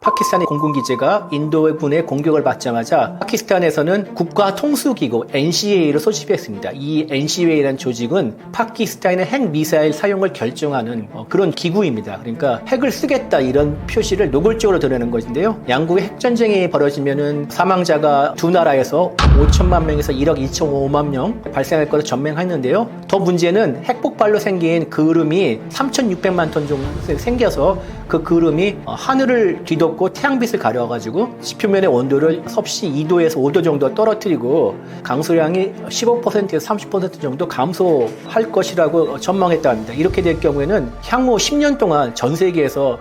파키스탄의 공군기지가 인도군의 공격을 받자마자 파키스탄에서는 국가통수기구 NCA를 소집했습니다. 이 NCA라는 조직은 파키스탄의 핵미사일 사용을 결정하는 그런 기구입니다. 그러니까 핵을 쓰겠다 이런 표시를 노골적으로 드러내는 것인데요. 양국의 핵전쟁이 벌어지면은 사망자가 두 나라에서 5천만 명에서 1억 2,500만 명 발생할 것으로 전망했는데요. 더 문제는 핵폭발로 생긴 그을음이 3,600만 톤 정도 생겨서 그 그을음이 하늘을 뒤덮고 태양빛을 가려가지고 지표면의 온도를 섭씨 2도에서 5도 정도 떨어뜨리고 강수량이 15%에서 30% 정도 감소할 것이라고 전망했다 합니다. 이렇게 될 경우에는 향후 10년 동안 전 세계에서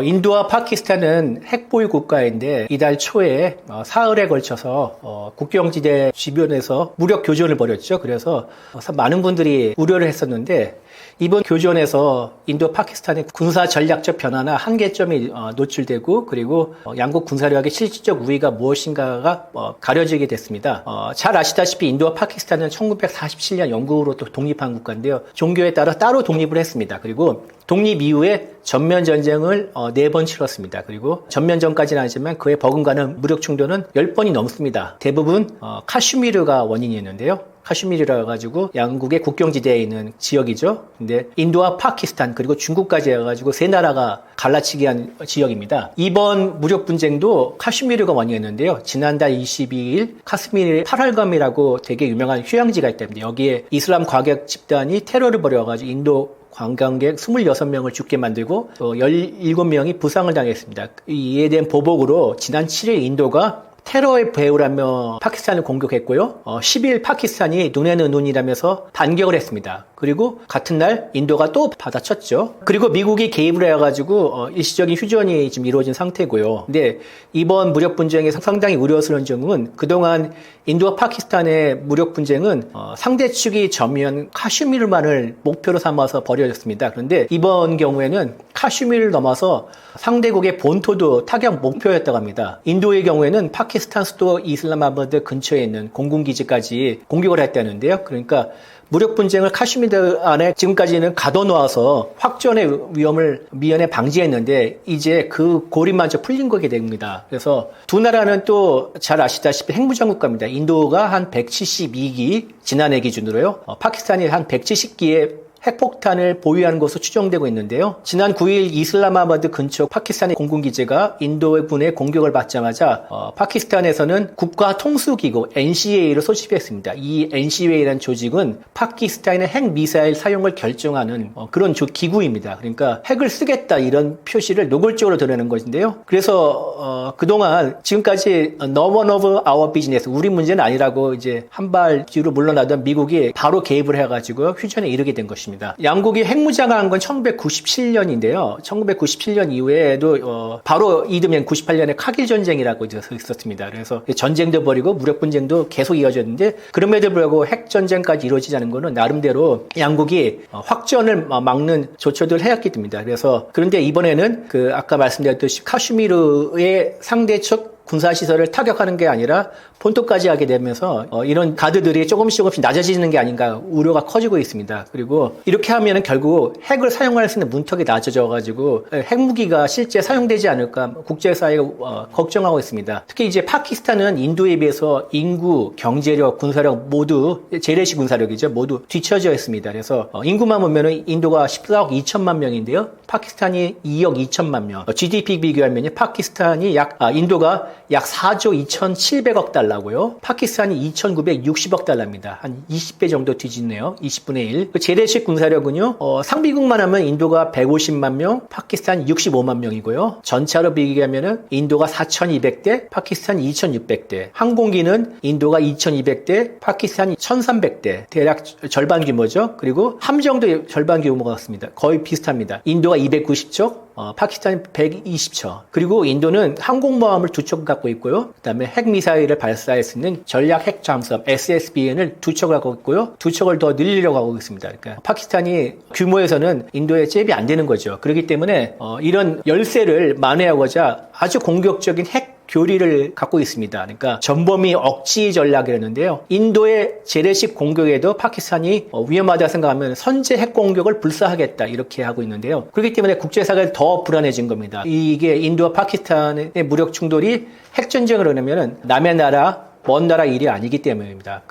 인도와 파키스탄은 핵보유 국가인데 이달 초에 사흘에 걸쳐서 국경지대 주변에서 무력 교전을 벌였죠. 그래서 많은 분들이 우려를 했었는데 이번 교전에서 인도 파키스탄의 군사 전략적 변화나 한계점이 노출되고 그리고 양국 군사력의 실질적 우위가 무엇인가가 가려지게 됐습니다. 잘 아시다시피 인도와 파키스탄은 1947년 영국으로부터 독립한 국가인데요. 종교에 따라 따로 독립을 했습니다. 그리고 독립 이후에 전면 전쟁을 4번 치렀습니다. 그리고 전면전까지는 아니지만 그에 버금가는 무력 충돌은 10번이 넘습니다. 대부분 카슈미르가 원인이었는데요. 카슈미르라 가지고 양국의 국경지대에 있는 지역이죠. 근데 인도와 파키스탄 그리고 중국까지 해가지고 세 나라가 갈라치기 한 지역입니다. 이번 무력 분쟁도 카슈미르가 원인이었는데요. 지난달 22일 카스미르 파랄감이라고 되게 유명한 휴양지가 있답니다. 여기에 이슬람 과격 집단이 테러를 벌여가지고 인도 관광객 26명을 죽게 만들고 17명이 부상을 당했습니다. 이에 대한 보복으로 지난 7일 인도가 테러의 배후라며 파키스탄을 공격했고요. 10일 파키스탄이 눈에는 눈이라면서 반격을 했습니다. 그리고 같은 날 인도가 또 받아쳤죠. 그리고 미국이 개입을 해가지고 일시적인 휴전이 지금 이루어진 상태고요. 근데 이번 무력 분쟁에서 상당히 우려스러운 점은 그동안 인도와 파키스탄의 무력 분쟁은 상대 측이 점유한 카슈미르만을 목표로 삼아서 벌어졌습니다. 그런데 이번 경우에는 카슈미르를 넘어서 상대국의 본토도 타격 목표였다고 합니다. 인도의 경우에는 파키스탄 수도 이슬람마바드 근처에 있는 공군기지까지 공격을 했다는데요. 그러니까 무력 분쟁을 카슈미르 안에 지금까지는 가둬놓아서 확전의 위험을 미연에 방지했는데 이제 그 고리마저 풀린 거게 됩니다. 그래서 두 나라는 또 잘 아시다시피 핵무장 국가입니다. 인도가 한 172기 지난해 기준으로요. 파키스탄이 한 170기의 핵폭탄을 보유하는 것으로 추정되고 있는데요. 지난 9일 이슬람마바드 근처 파키스탄의 공군기지가 인도군의 공격을 받자마자 파키스탄에서는 국가통수기구 NCA를 소집했습니다. 이 NCA라는 조직은 파키스탄의 핵미사일 사용을 결정하는 그런 기구입니다. 그러니까 핵을 쓰겠다 이런 표시를 노골적으로 드러내는 것인데요. 그래서 그동안 지금까지 none of our business, 우리 문제는 아니라고 이제 한 발 뒤로 물러나던 미국이 바로 개입을 해가지고 휴전에 이르게 된 것입니다. 양국이 핵무장을 한 건 1997년인데요. 1997년 이후에도 바로 이듬해 98년에 카길 전쟁이라고 있었습니다. 그래서 전쟁도 벌이고 무력 분쟁도 계속 이어졌는데 그럼에도 불구하고 핵 전쟁까지 이루어지자는 것은 나름대로 양국이 확전을 막는 조처들을 해왔기 때문입니다. 그래서 그런데 이번에는 아까 말씀드렸듯이 카슈미르의 상대측 군사시설을 타격하는 게 아니라 본토까지 하게 되면서 이런 가드들이 조금씩 낮아지는 게 아닌가 우려가 커지고 있습니다. 그리고 이렇게 하면은 결국 핵을 사용할 수 있는 문턱이 낮아져가지고 핵무기가 실제 사용되지 않을까 국제사회가 걱정하고 있습니다. 특히 이제 파키스탄은 인도에 비해서 인구, 경제력, 군사력 모두 재래식 군사력이죠. 모두 뒤처져 있습니다. 그래서 인구만 보면은 인도가 14억 2천만 명인데요. 파키스탄이 2억 2천만 명. GDP 비교하면요. 파키스탄이 인도가 약 4조 2,700억 달러고요. 파키스탄이 2,960억 달러입니다. 한 20배 정도 뒤집네요. 20분의 1. 재래식 군사력은요. 상비국만 하면 인도가 150만 명, 파키스탄 65만 명이고요. 전차로 비교하면은 인도가 4,200대, 파키스탄 2,600대. 항공기는 인도가 2,200대, 파키스탄이 1,300대. 대략 절반 규모죠. 그리고 함정도 절반 규모 같습니다. 거의 비슷합니다. 인도가 290척, 파키스탄 120척. 그리고 인도는 항공모함을 2척 갖고 있고요. 그 다음에 핵미사일을 발사할 수 있는 전략 핵 잠수함 SSBN을 2척을 갖고 있고요. 2척을 더 늘리려고 하고 있습니다. 그러니까 파키스탄이 규모에서는 인도에 잽이 안 되는 거죠. 그렇기 때문에 이런 열세를 만회하고자 아주 공격적인 핵 교리를 갖고 있습니다. 그러니까 전범위 억지 전략이라는데요. 인도의 재래식 공격에도 파키스탄이 위험하다 생각하면 선제 핵 공격을 불사하겠다 이렇게 하고 있는데요. 그렇기 때문에 국제사회가 더 불안해진 겁니다. 이게 인도와 파키스탄의 무력 충돌이 핵전쟁을 하려면 남의 나라 먼 나라 일이 아니기 때문입니다.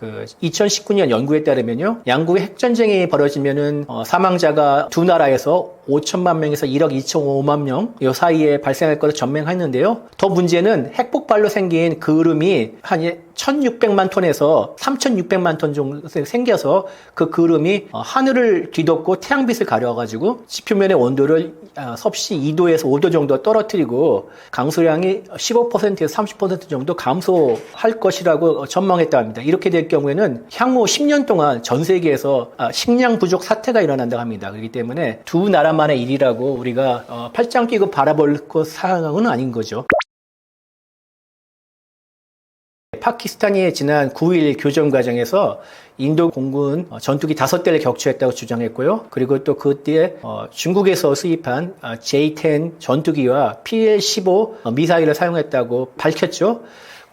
2019년 연구에 따르면요, 양국의 핵전쟁이 벌어지면은 사망자가 두 나라에서 5천만 명에서 1억 2,500만 명 이 사이에 발생할 것을 전망했는데요. 더 문제는 핵폭발로 생긴 그을음이 한 1,600만 톤에서 3,600만 톤 정도 생겨서 그 그을음이 하늘을 뒤덮고 태양빛을 가려가지고 지표면의 온도를 섭씨 2도에서 5도 정도 떨어뜨리고 강수량이 15%에서 30% 정도 감소할 것이라고 전망했다 합니다. 이렇게 될 경우에는 향후 10년 동안 전 세계에서 식량 부족 사태가 일어난다고 합니다. 그렇기 때문에 두 나라만의 일이라고 우리가 팔짱 끼고 바라볼 것 상황은 아닌 거죠. 파키스탄이 지난 9일 교전 과정에서 인도 공군 전투기 5대를 격추했다고 주장했고요. 그리고 또 그때 중국에서 수입한 J-10 전투기와 PL-15 미사일을 사용했다고 밝혔죠.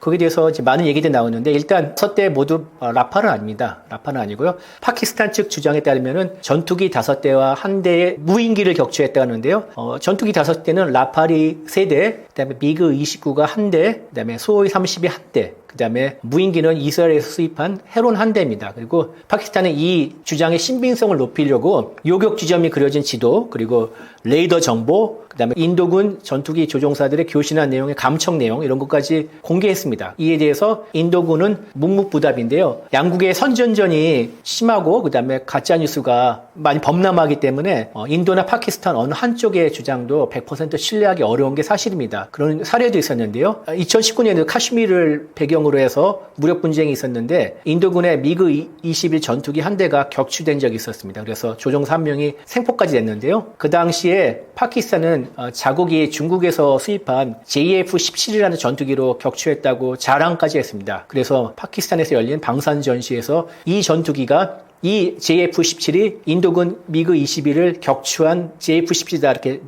거기에 대해서 이제 많은 얘기들이 나오는데 일단 6대 모두 라팔은 아닙니다. 라팔은 아니고요. 파키스탄 측 주장에 따르면은 전투기 5대와 1대의 무인기를 격추했다고 하는데요. 전투기 5대는 라팔이 3대, 그다음에 미그 29가 1대, 그다음에 수호이 30이 1대, 그다음에 무인기는 이스라엘에서 수입한 헤론 1대입니다. 그리고 파키스탄은 이 주장의 신빙성을 높이려고 요격 지점이 그려진 지도, 그리고 레이더 정보, 그다음에 인도군 전투기 조종사들의 교신한 내용의 감청 내용 이런 것까지 공개했습니다. 이에 대해서 인도군은 묵묵부답인데요. 양국의 선전전이 심하고 그다음에 가짜 뉴스가 많이 범람하기 때문에 인도나 파키스탄 어느 한쪽의 주장도 100% 신뢰하기 어려운 게 사실입니다. 그런 사례도 있었는데요. 2019년에 카슈미르를 배경으로 해서 무력 분쟁이 있었는데 인도군의 미그 21 전투기 1대가 격추된 적이 있었습니다. 그래서 조종사 1명이 생포까지 됐는데요. 그 당시에 파키스탄은 자국이 중국에서 수입한 JF-17이라는 전투기로 격추했다고 자랑까지 했습니다. 그래서 파키스탄에서 열린 방산 전시에서 이 전투기가 이 JF-17이 인도군 미그 21을 격추한 JF-17이다 이렇게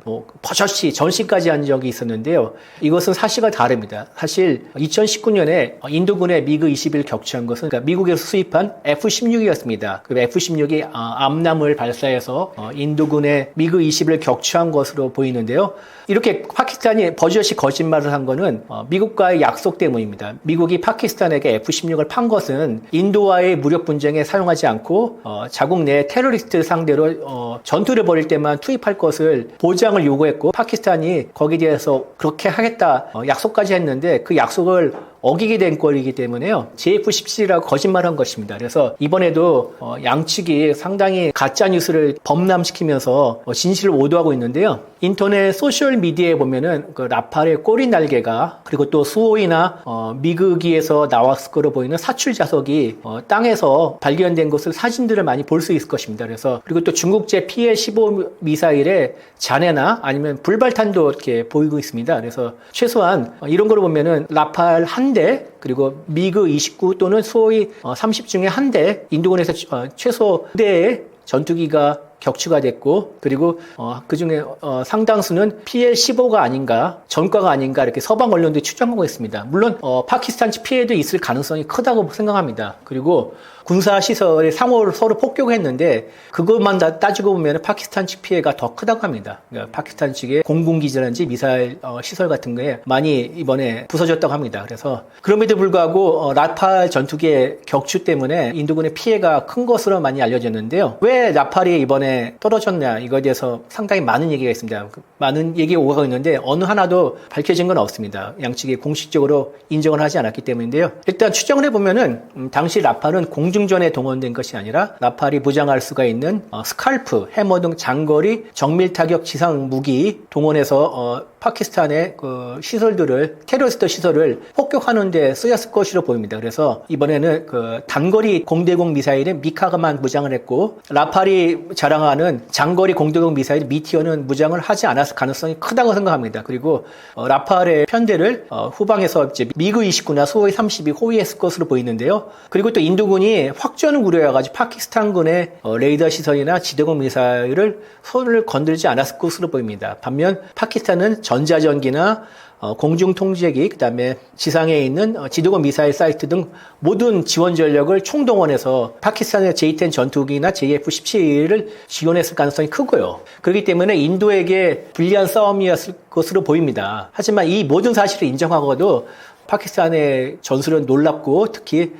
버젓이 전시까지 한 적이 있었는데요. 이것은 사실과 다릅니다. 사실 2019년에 인도군의 미그 21을 격추한 것은 그러니까 미국에서 수입한 F-16이었습니다. 그 F-16이 암람을 발사해서 인도군의 미그 21을 격추한 것으로 보이는데요. 이렇게 파키스탄이 버젓이 거짓말을 한 거는 미국과의 약속 때문입니다. 미국이 파키스탄에게 F-16을 판 것은 인도와의 무력 분쟁에 사용하지 않고 자국 내 테러리스트 상대로 전투를 벌일 때만 투입할 것을 보장을 요구했고 파키스탄이 거기에 대해서 그렇게 하겠다 약속까지 했는데 그 약속을 어기게 된 꼴이기 때문에요. JF-17이라고 거짓말한 것입니다. 그래서 이번에도 양측이 상당히 가짜 뉴스를 범람시키면서 진실을 오도하고 있는데요. 인터넷 소셜 미디어에 보면은 그 라팔의 꼬리 날개가 그리고 또 수호이나 미그기에서 나왔을 거로 보이는 사출 자석이 땅에서 발견된 것을 사진들을 많이 볼 수 있을 것입니다. 그래서 그리고 또 중국제 PL-15 미사일의 잔해나 아니면 불발탄도 이렇게 보이고 있습니다. 그래서 최소한 이런 거로 보면은 라팔 한 대 그리고 미그 29 또는 수호이 30 중에 한 대 인도군에서 최소 2대의 전투기가 격추가 됐고 그리고 그 중에 상당수는 PL-15가 아닌가 전과가 아닌가 이렇게 서방 언론들이 추정하고 있습니다. 물론 파키스탄 피해도 있을 가능성이 크다고 생각합니다. 그리고 군사 시설에 상호를 서로 폭격했는데 그것만 따지고 보면 파키스탄 측 피해가 더 크다고 합니다. 그러니까 파키스탄 측의 공군기지라든지 미사일 시설 같은 거에 많이 이번에 부서졌다고 합니다. 그래서 그럼에도 불구하고 라팔 전투기의 격추 때문에 인도군의 피해가 큰 것으로 많이 알려졌는데요. 왜 라팔이 이번에 떨어졌냐 이거에 대해서 상당히 많은 얘기가 있습니다. 많은 얘기가 오가고 있는데 어느 하나도 밝혀진 건 없습니다. 양측이 공식적으로 인정을 하지 않았기 때문인데요. 일단 추정을 해보면은 당시 라팔은 공중전에 동원된 것이 아니라 라팔이 무장할 수가 있는 스칼프, 해머 등 장거리 정밀 타격 지상 무기 동원해서 파키스탄의 그 시설들을 테러리스트 시설을 폭격하는 데 쓰였을 것으로 보입니다. 그래서 이번에는 그 단거리 공대공 미사일은 미카가만 무장을 했고 라팔이 자랑하는 장거리 공대공 미사일 미티어는 무장을 하지 않았을 가능성이 크다고 생각합니다. 그리고 라팔의 편대를 후방에서 이제 미그 29나 수호이 30이 호위했을 것으로 보이는데요. 그리고 또 인도군이 확전을 우려해가지고 파키스탄군의 레이더 시설이나 지대공 미사일을 손을 건들지 않았을 것으로 보입니다. 반면 파키스탄은 전자전기나 공중통제기, 그다음에 지상에 있는 지도고 미사일 사이트 등 모든 지원 전력을 총동원해서 파키스탄의 J-10 전투기나 JF-17을 지원했을 가능성이 크고요. 그렇기 때문에 인도에게 불리한 싸움이었을 것으로 보입니다. 하지만 이 모든 사실을 인정하고도 파키스탄의 전술은 놀랍고 특히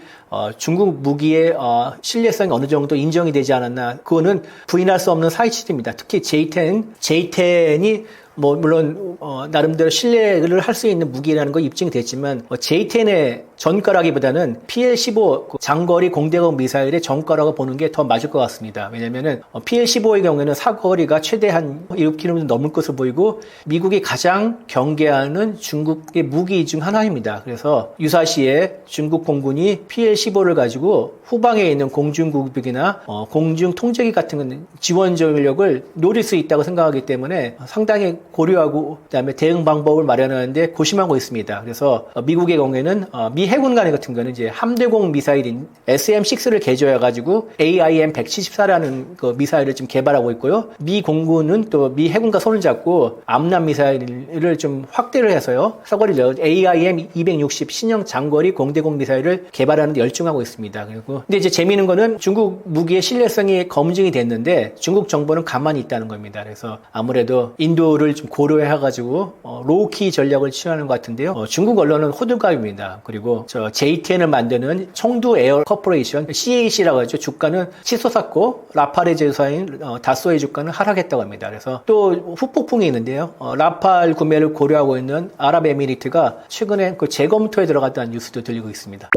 중국 무기의 신뢰성이 어느 정도 인정이 되지 않았나, 그거는 부인할 수 없는 사실입니다. 특히 J10이 물론 나름대로 신뢰를 할 수 있는 무기라는 거 입증이 됐지만 J10의 전가라기보다는 PL-15 장거리 공대공 미사일의 전가라고 보는 게 더 맞을 것 같습니다. 왜냐면은 PL-15의 경우에는 사거리가 최대 한 7km 넘을 것으로 보이고 미국이 가장 경계하는 중국의 무기 중 하나입니다. 그래서 유사시에 중국 공군이 PL-15를 가지고 후방에 있는 공중구급기나 공중통제기 같은 지원 전력을 노릴 수 있다고 생각하기 때문에 상당히 고려하고 그다음에 대응 방법을 마련하는데 고심하고 있습니다. 그래서 미국의 경우에는 미 해군 간의 같은 경우는 이제 함대공 미사일인 SM-6를 개조해가지고 AIM-174라는 그 미사일을 지금 개발하고 있고요. 미 공군은 또 미 해군과 손을 잡고 암람 미사일을 좀 확대를 해서요. 사거리를 AIM-260 신형 장거리 공대공 미사일을 개발하는 데 열중하고 있습니다. 그리고 근데 이제 재미있는 거는 중국 무기의 신뢰성이 검증이 됐는데 중국 정부는 가만히 있다는 겁니다. 그래서 아무래도 인도를 좀 고려해가지고 로우키 전략을 취하는 것 같은데요. 중국 언론은 호들갑입니다. 그리고 저 J10을 만드는 청두 에어 코퍼레이션 CAC라고 하죠. 주가는 치솟았고 라팔의 제조사인 다소의 주가는 하락했다고 합니다. 그래서 또 후폭풍이 있는데요. 라팔 구매를 고려하고 있는 아랍에미리트가 최근에 그 재검토에 들어갔다는 뉴스도 들리고 있습니다.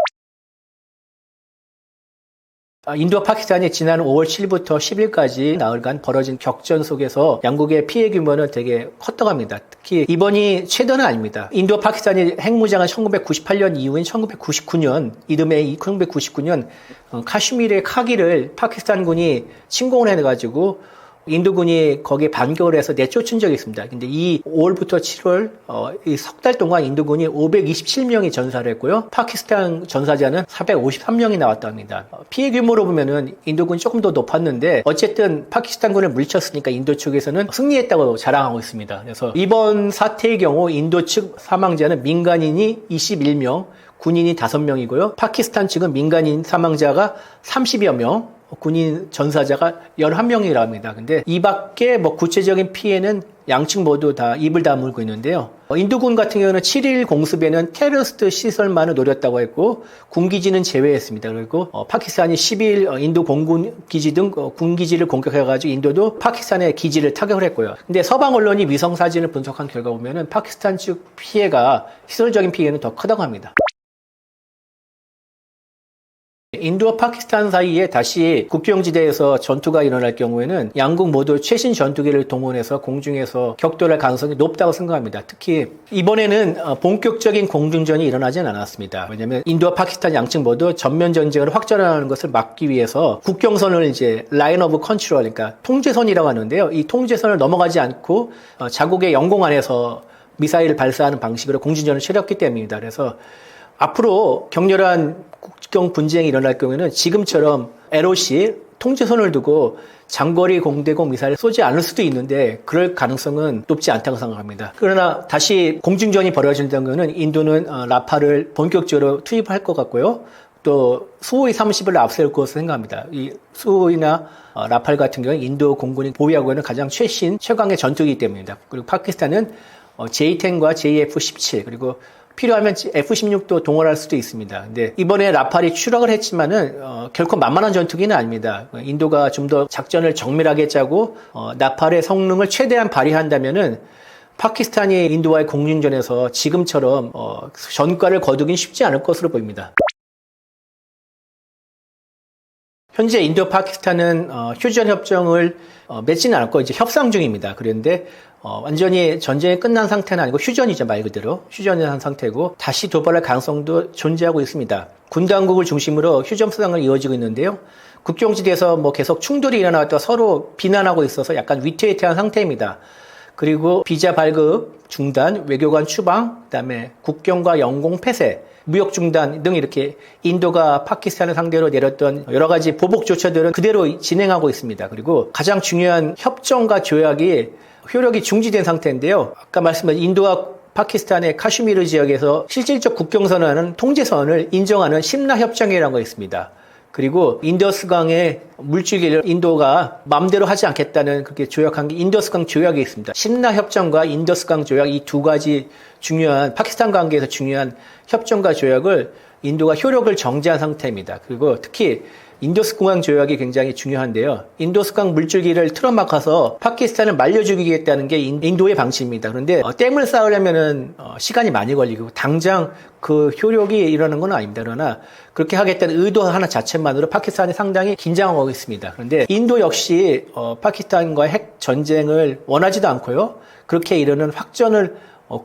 인도와 파키스탄이 지난 5월 7일부터 10일까지 나흘간 벌어진 격전 속에서 양국의 피해 규모는 되게 컸다고 합니다. 특히 이번이 최대는 아닙니다. 인도와 파키스탄이 핵무장은 1998년 이후인 1999년, 이듬해 1999년 카슈미르의 카기를 파키스탄군이 침공을 해가지고 인도군이 거기에 반격을 해서 내쫓은 적이 있습니다. 근데 이 5월부터 7월 이 석 달 동안 인도군이 527명이 전사를 했고요. 파키스탄 전사자는 453명이 나왔다고 합니다. 피해 규모로 보면은 인도군이 조금 더 높았는데 어쨌든 파키스탄군을 물리쳤으니까 인도 측에서는 승리했다고 자랑하고 있습니다. 그래서 이번 사태의 경우 인도 측 사망자는 민간인이 21명, 군인이 5명이고요. 파키스탄 측은 민간인 사망자가 30여 명, 군인 전사자가 11명이라고 합니다. 근데 이 밖에 구체적인 피해는 양측 모두 다 입을 다물고 있는데요. 인도군 같은 경우는 7일 공습에는 테러리스트 시설만을 노렸다고 했고 군기지는 제외했습니다. 그리고 파키스탄이 10일 인도 공군 기지 등 군기지를 공격해가지고 인도도 파키스탄의 기지를 타격을 했고요. 근데 서방 언론이 위성 사진을 분석한 결과 보면은 파키스탄 측 피해가 시설적인 피해는 더 크다고 합니다. 인도와 파키스탄 사이에 다시 국경지대에서 전투가 일어날 경우에는 양국 모두 최신 전투기를 동원해서 공중에서 격돌할 가능성이 높다고 생각합니다. 특히 이번에는 본격적인 공중전이 일어나진 않았습니다. 왜냐하면 인도와 파키스탄 양측 모두 전면 전쟁을 확전하는 것을 막기 위해서 국경선을 이제 라인 오브 컨트롤, 그러니까 통제선이라고 하는데요. 이 통제선을 넘어가지 않고 자국의 영공 안에서 미사일을 발사하는 방식으로 공중전을 치렀기 때문입니다. 그래서 앞으로 격렬한 국경 분쟁이 일어날 경우에는 지금처럼 LOC 통제선을 두고 장거리 공대공 미사일을 쏘지 않을 수도 있는데 그럴 가능성은 높지 않다고 생각합니다. 그러나 다시 공중전이 벌어진다는 것은 인도는 라팔을 본격적으로 투입할 것 같고요. 또 수호이 30을 앞세울 것으로 생각합니다. 이 수호이나 라팔 같은 경우는 인도 공군이 보유하고 있는 가장 최강의 전투기이기 때문입니다. 그리고 파키스탄은 J-10과 JF-17 그리고 필요하면 F-16도 동원할 수도 있습니다. 근데 이번에 라팔이 추락을 했지만은 결코 만만한 전투기는 아닙니다. 인도가 좀 더 작전을 정밀하게 짜고 라팔의 성능을 최대한 발휘한다면은 파키스탄이 인도와의 공중전에서 지금처럼 전과를 거두긴 쉽지 않을 것으로 보입니다. 현재 인도 파키스탄은 휴전 협정을 맺지는 않았고 이제 협상 중입니다. 그런데 완전히 전쟁이 끝난 상태는 아니고 휴전이죠, 말 그대로. 휴전한 상태고 다시 도발할 가능성도 존재하고 있습니다. 군 당국을 중심으로 휴전 수상을 이어지고 있는데요. 국경지대에서 계속 충돌이 일어나다 서로 비난하고 있어서 약간 위태위태한 상태입니다. 그리고 비자 발급 중단, 외교관 추방, 그다음에 국경과 영공 폐쇄, 무역 중단 등 이렇게 인도가 파키스탄을 상대로 내렸던 여러 가지 보복 조처들은 그대로 진행하고 있습니다. 그리고 가장 중요한 협정과 조약이 효력이 중지된 상태인데요. 아까 말씀드린 인도와 파키스탄의 카슈미르 지역에서 실질적 국경선언하는 통제선을 인정하는 심나 협정이라는 거 있습니다. 그리고 인더스강의 물줄기를 인도가 마음대로 하지 않겠다는 그렇게 조약한 게 인더스강 조약이 있습니다. 심나 협정과 인더스강 조약 이 두 가지 중요한 파키스탄 관계에서 중요한 협정과 조약을 인도가 효력을 정지한 상태입니다. 그리고 특히 인도스공항 조약이 굉장히 중요한데요. 인도스강 물줄기를 틀어막아서 파키스탄을 말려 죽이겠다는 게 인도의 방침입니다. 그런데 댐을 쌓으려면은 시간이 많이 걸리고 당장 그 효력이 일어나는 건 아닙니다. 그러나 그렇게 하겠다는 의도 하나 자체만으로 파키스탄이 상당히 긴장하고 있습니다. 그런데 인도 역시 파키스탄과 핵 전쟁을 원하지도 않고요. 그렇게 이르는 확전을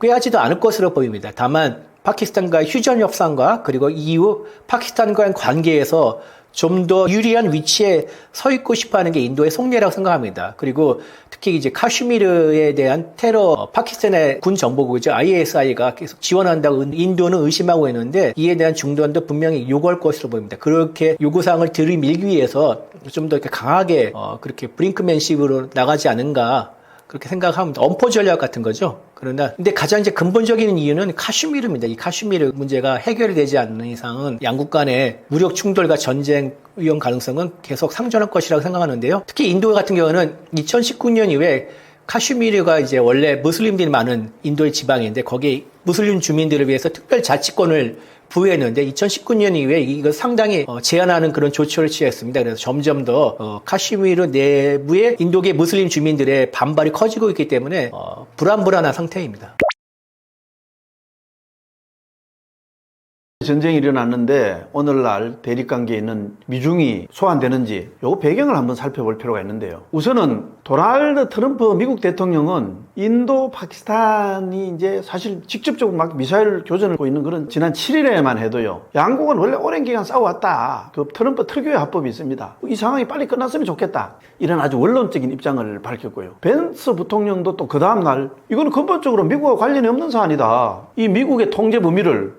꾀하지도 않을 것으로 보입니다. 다만 파키스탄과의 휴전 협상과 그리고 이후 파키스탄과의 관계에서 좀 더 유리한 위치에 서 있고 싶어 하는 게 인도의 속내라고 생각합니다. 그리고 특히 이제 카슈미르에 대한 테러, 파키스탄의 군 정보국이죠. ISI가 계속 지원한다고 인도는 의심하고 있는데 이에 대한 중단도 분명히 요구할 것으로 보입니다. 그렇게 요구사항을 들이밀기 위해서 좀 더 이렇게 강하게 그렇게 브링크맨식으로 나가지 않은가 그렇게 생각합니다. 엄포 전략 같은 거죠. 그러나 근데 가장 이제 근본적인 이유는 카슈미르입니다. 이 카슈미르 문제가 해결되지 않는 이상은 양국 간의 무력 충돌과 전쟁 위험 가능성은 계속 상존할 것이라고 생각하는데요. 특히 인도 같은 경우는 2019년 이후에 카슈미르가 이제 원래 무슬림들이 많은 인도의 지방인데 거기에 무슬림 주민들을 위해서 특별 자치권을 부여했는데 2019년 이후에 이거 상당히 제한하는 그런 조처를 취했습니다. 그래서 점점 더 카슈미르 내부의 인도계 무슬림 주민들의 반발이 커지고 있기 때문에 불안불안한 상태입니다. 전쟁이 일어났는데 오늘날 대립관계에 있는 미중이 소환되는지 요 배경을 한번 살펴볼 필요가 있는데요. 우선은 도널드 트럼프 미국 대통령은 인도 파키스탄이 이제 사실 직접적으로 막 미사일 교전을 하고 있는 그런 지난 7일에만 해도요. 양국은 원래 오랜 기간 싸워왔다. 그 트럼프 특유의 합법이 있습니다. 이 상황이 빨리 끝났으면 좋겠다. 이런 아주 원론적인 입장을 밝혔고요. 벤스 부통령도 또 그 다음날 이거는 근본적으로 미국과 관련이 없는 사안이다. 이 미국의 통제 범위를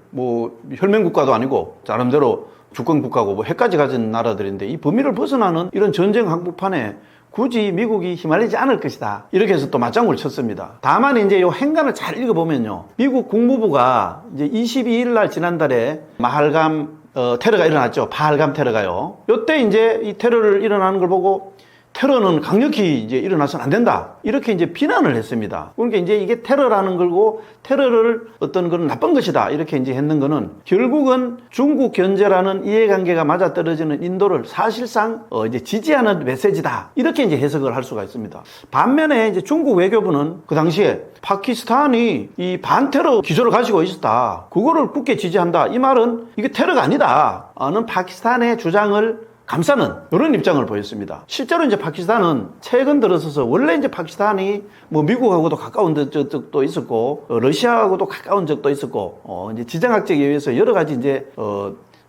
혈맹국가도 아니고 나름대로 주권국가고 핵까지 가진 나라들인데 이 범위를 벗어나는 이런 전쟁 한복판에 굳이 미국이 휘말리지 않을 것이다. 이렇게 해서 또 맞장구를 쳤습니다. 다만 이제 요 행간을 잘 읽어보면요. 미국 국무부가 이제 22일 날 지난달에 마할감 테러가 일어났죠. 바할감 테러가요. 요때 이제 이 테러를 일어나는 걸 보고 테러는 강력히 이제 일어나서는 안 된다. 이렇게 이제 비난을 했습니다. 그러니까 이제 이게 테러라는 걸고 테러를 어떤 그런 나쁜 것이다. 이렇게 이제 했는 거는 결국은 중국 견제라는 이해관계가 맞아떨어지는 인도를 사실상 이제 지지하는 메시지다. 이렇게 이제 해석을 할 수가 있습니다. 반면에 이제 중국 외교부는 그 당시에 파키스탄이 이 반테러 기조를 가지고 있었다. 그거를 굳게 지지한다. 이 말은 이게 테러가 아니다. 는 파키스탄의 주장을 감싸는 이런 입장을 보였습니다. 실제로 이제 파키스탄은 최근 들어서서 원래 이제 파키스탄이 미국하고도 가까운 적도 있었고 러시아하고도 가까운 적도 있었고 이제 지정학적에 의해서 여러 가지 이제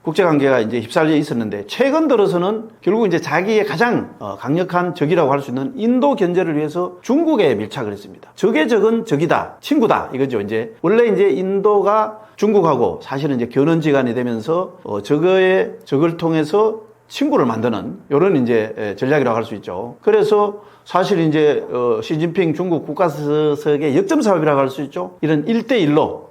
국제관계가 이제 휩쓸려 있었는데 최근 들어서는 결국 이제 자기의 가장 강력한 적이라고 할 수 있는 인도 견제를 위해서 중국에 밀착을 했습니다. 적의 적은 적이다, 친구다 이거죠. 이제 원래 이제 인도가 중국하고 사실은 이제 견원지간이 되면서 적을 통해서 친구를 만드는 이런 이제 전략이라고 할 수 있죠. 그래서 사실 이제 시진핑 중국 국가수석의 역점 사업이라고 할 수 있죠. 이런 1대1로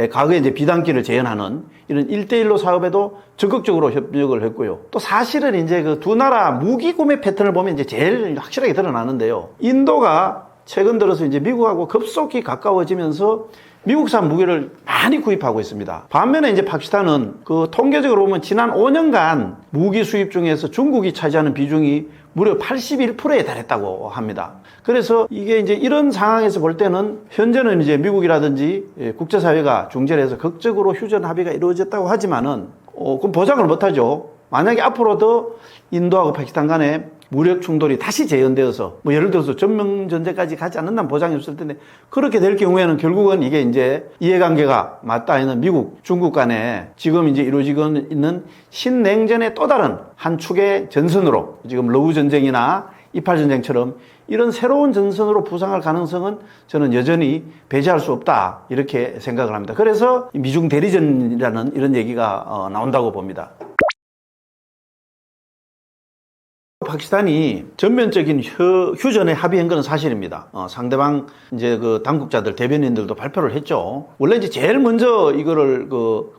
과거에 이제 비단기를 재현하는 이런 1대1로 사업에도 적극적으로 협력을 했고요. 또 사실은 이제 그 두 나라 무기 구매 패턴을 보면 이제 제일 확실하게 드러나는데요. 인도가 최근 들어서 이제 미국하고 급속히 가까워지면서 미국산 무기를 많이 구입하고 있습니다. 반면에 이제 파키스탄은 그 통계적으로 보면 지난 5년간 무기 수입 중에서 중국이 차지하는 비중이 무려 81%에 달했다고 합니다. 그래서 이게 이제 이런 상황에서 볼 때는 현재는 이제 미국이라든지 국제사회가 중재를 해서 극적으로 휴전 합의가 이루어졌다고 하지만은 그럼 보장을 못하죠. 만약에 앞으로도 인도하고 파키스탄 간에 무력 충돌이 다시 재현되어서 뭐 예를 들어서 전면 전제까지 가지 않는다는 보장이 없을 텐데 그렇게 될 경우에는 결국은 이게 이제 이해관계가 맞닿아 있는 미국, 중국 간에 지금 이제 이루어지고 있는 신냉전의 또 다른 한 축의 전선으로 지금 러우 전쟁이나 이팔 전쟁처럼 이런 새로운 전선으로 부상할 가능성은 저는 여전히 배제할 수 없다 이렇게 생각을 합니다. 그래서 미중 대리전이라는 이런 얘기가 나온다고 봅니다. 파키스탄이 전면적인 휴전에 합의한 것은 사실입니다. 상대방 이제 그 당국자들 대변인들도 발표를 했죠. 원래 이제 제일 먼저 이거를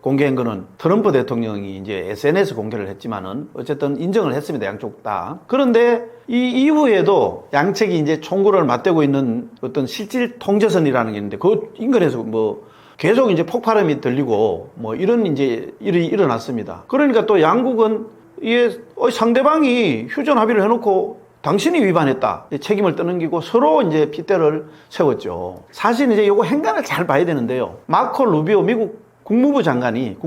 공개한 거는 트럼프 대통령이 이제 SNS 공개를 했지만은 어쨌든 인정을 했습니다. 양쪽 다. 그런데 이 이후에도 양측이 이제 총구를 맞대고 있는 어떤 실질 통제선이라는 게 있는데 그 인근에서 뭐 계속 이제 폭발음이 들리고 뭐 이런 이제 일이 일어났습니다. 그러니까 또 양국은 이게 상대방이 휴전 합의를 해놓고 당신이 위반했다 책임을 떠넘기고 서로 이제 핏대를 세웠죠. 사실 이제 이거 행간을 잘 봐야 되는데요. 마코 루비오 미국 국무장관이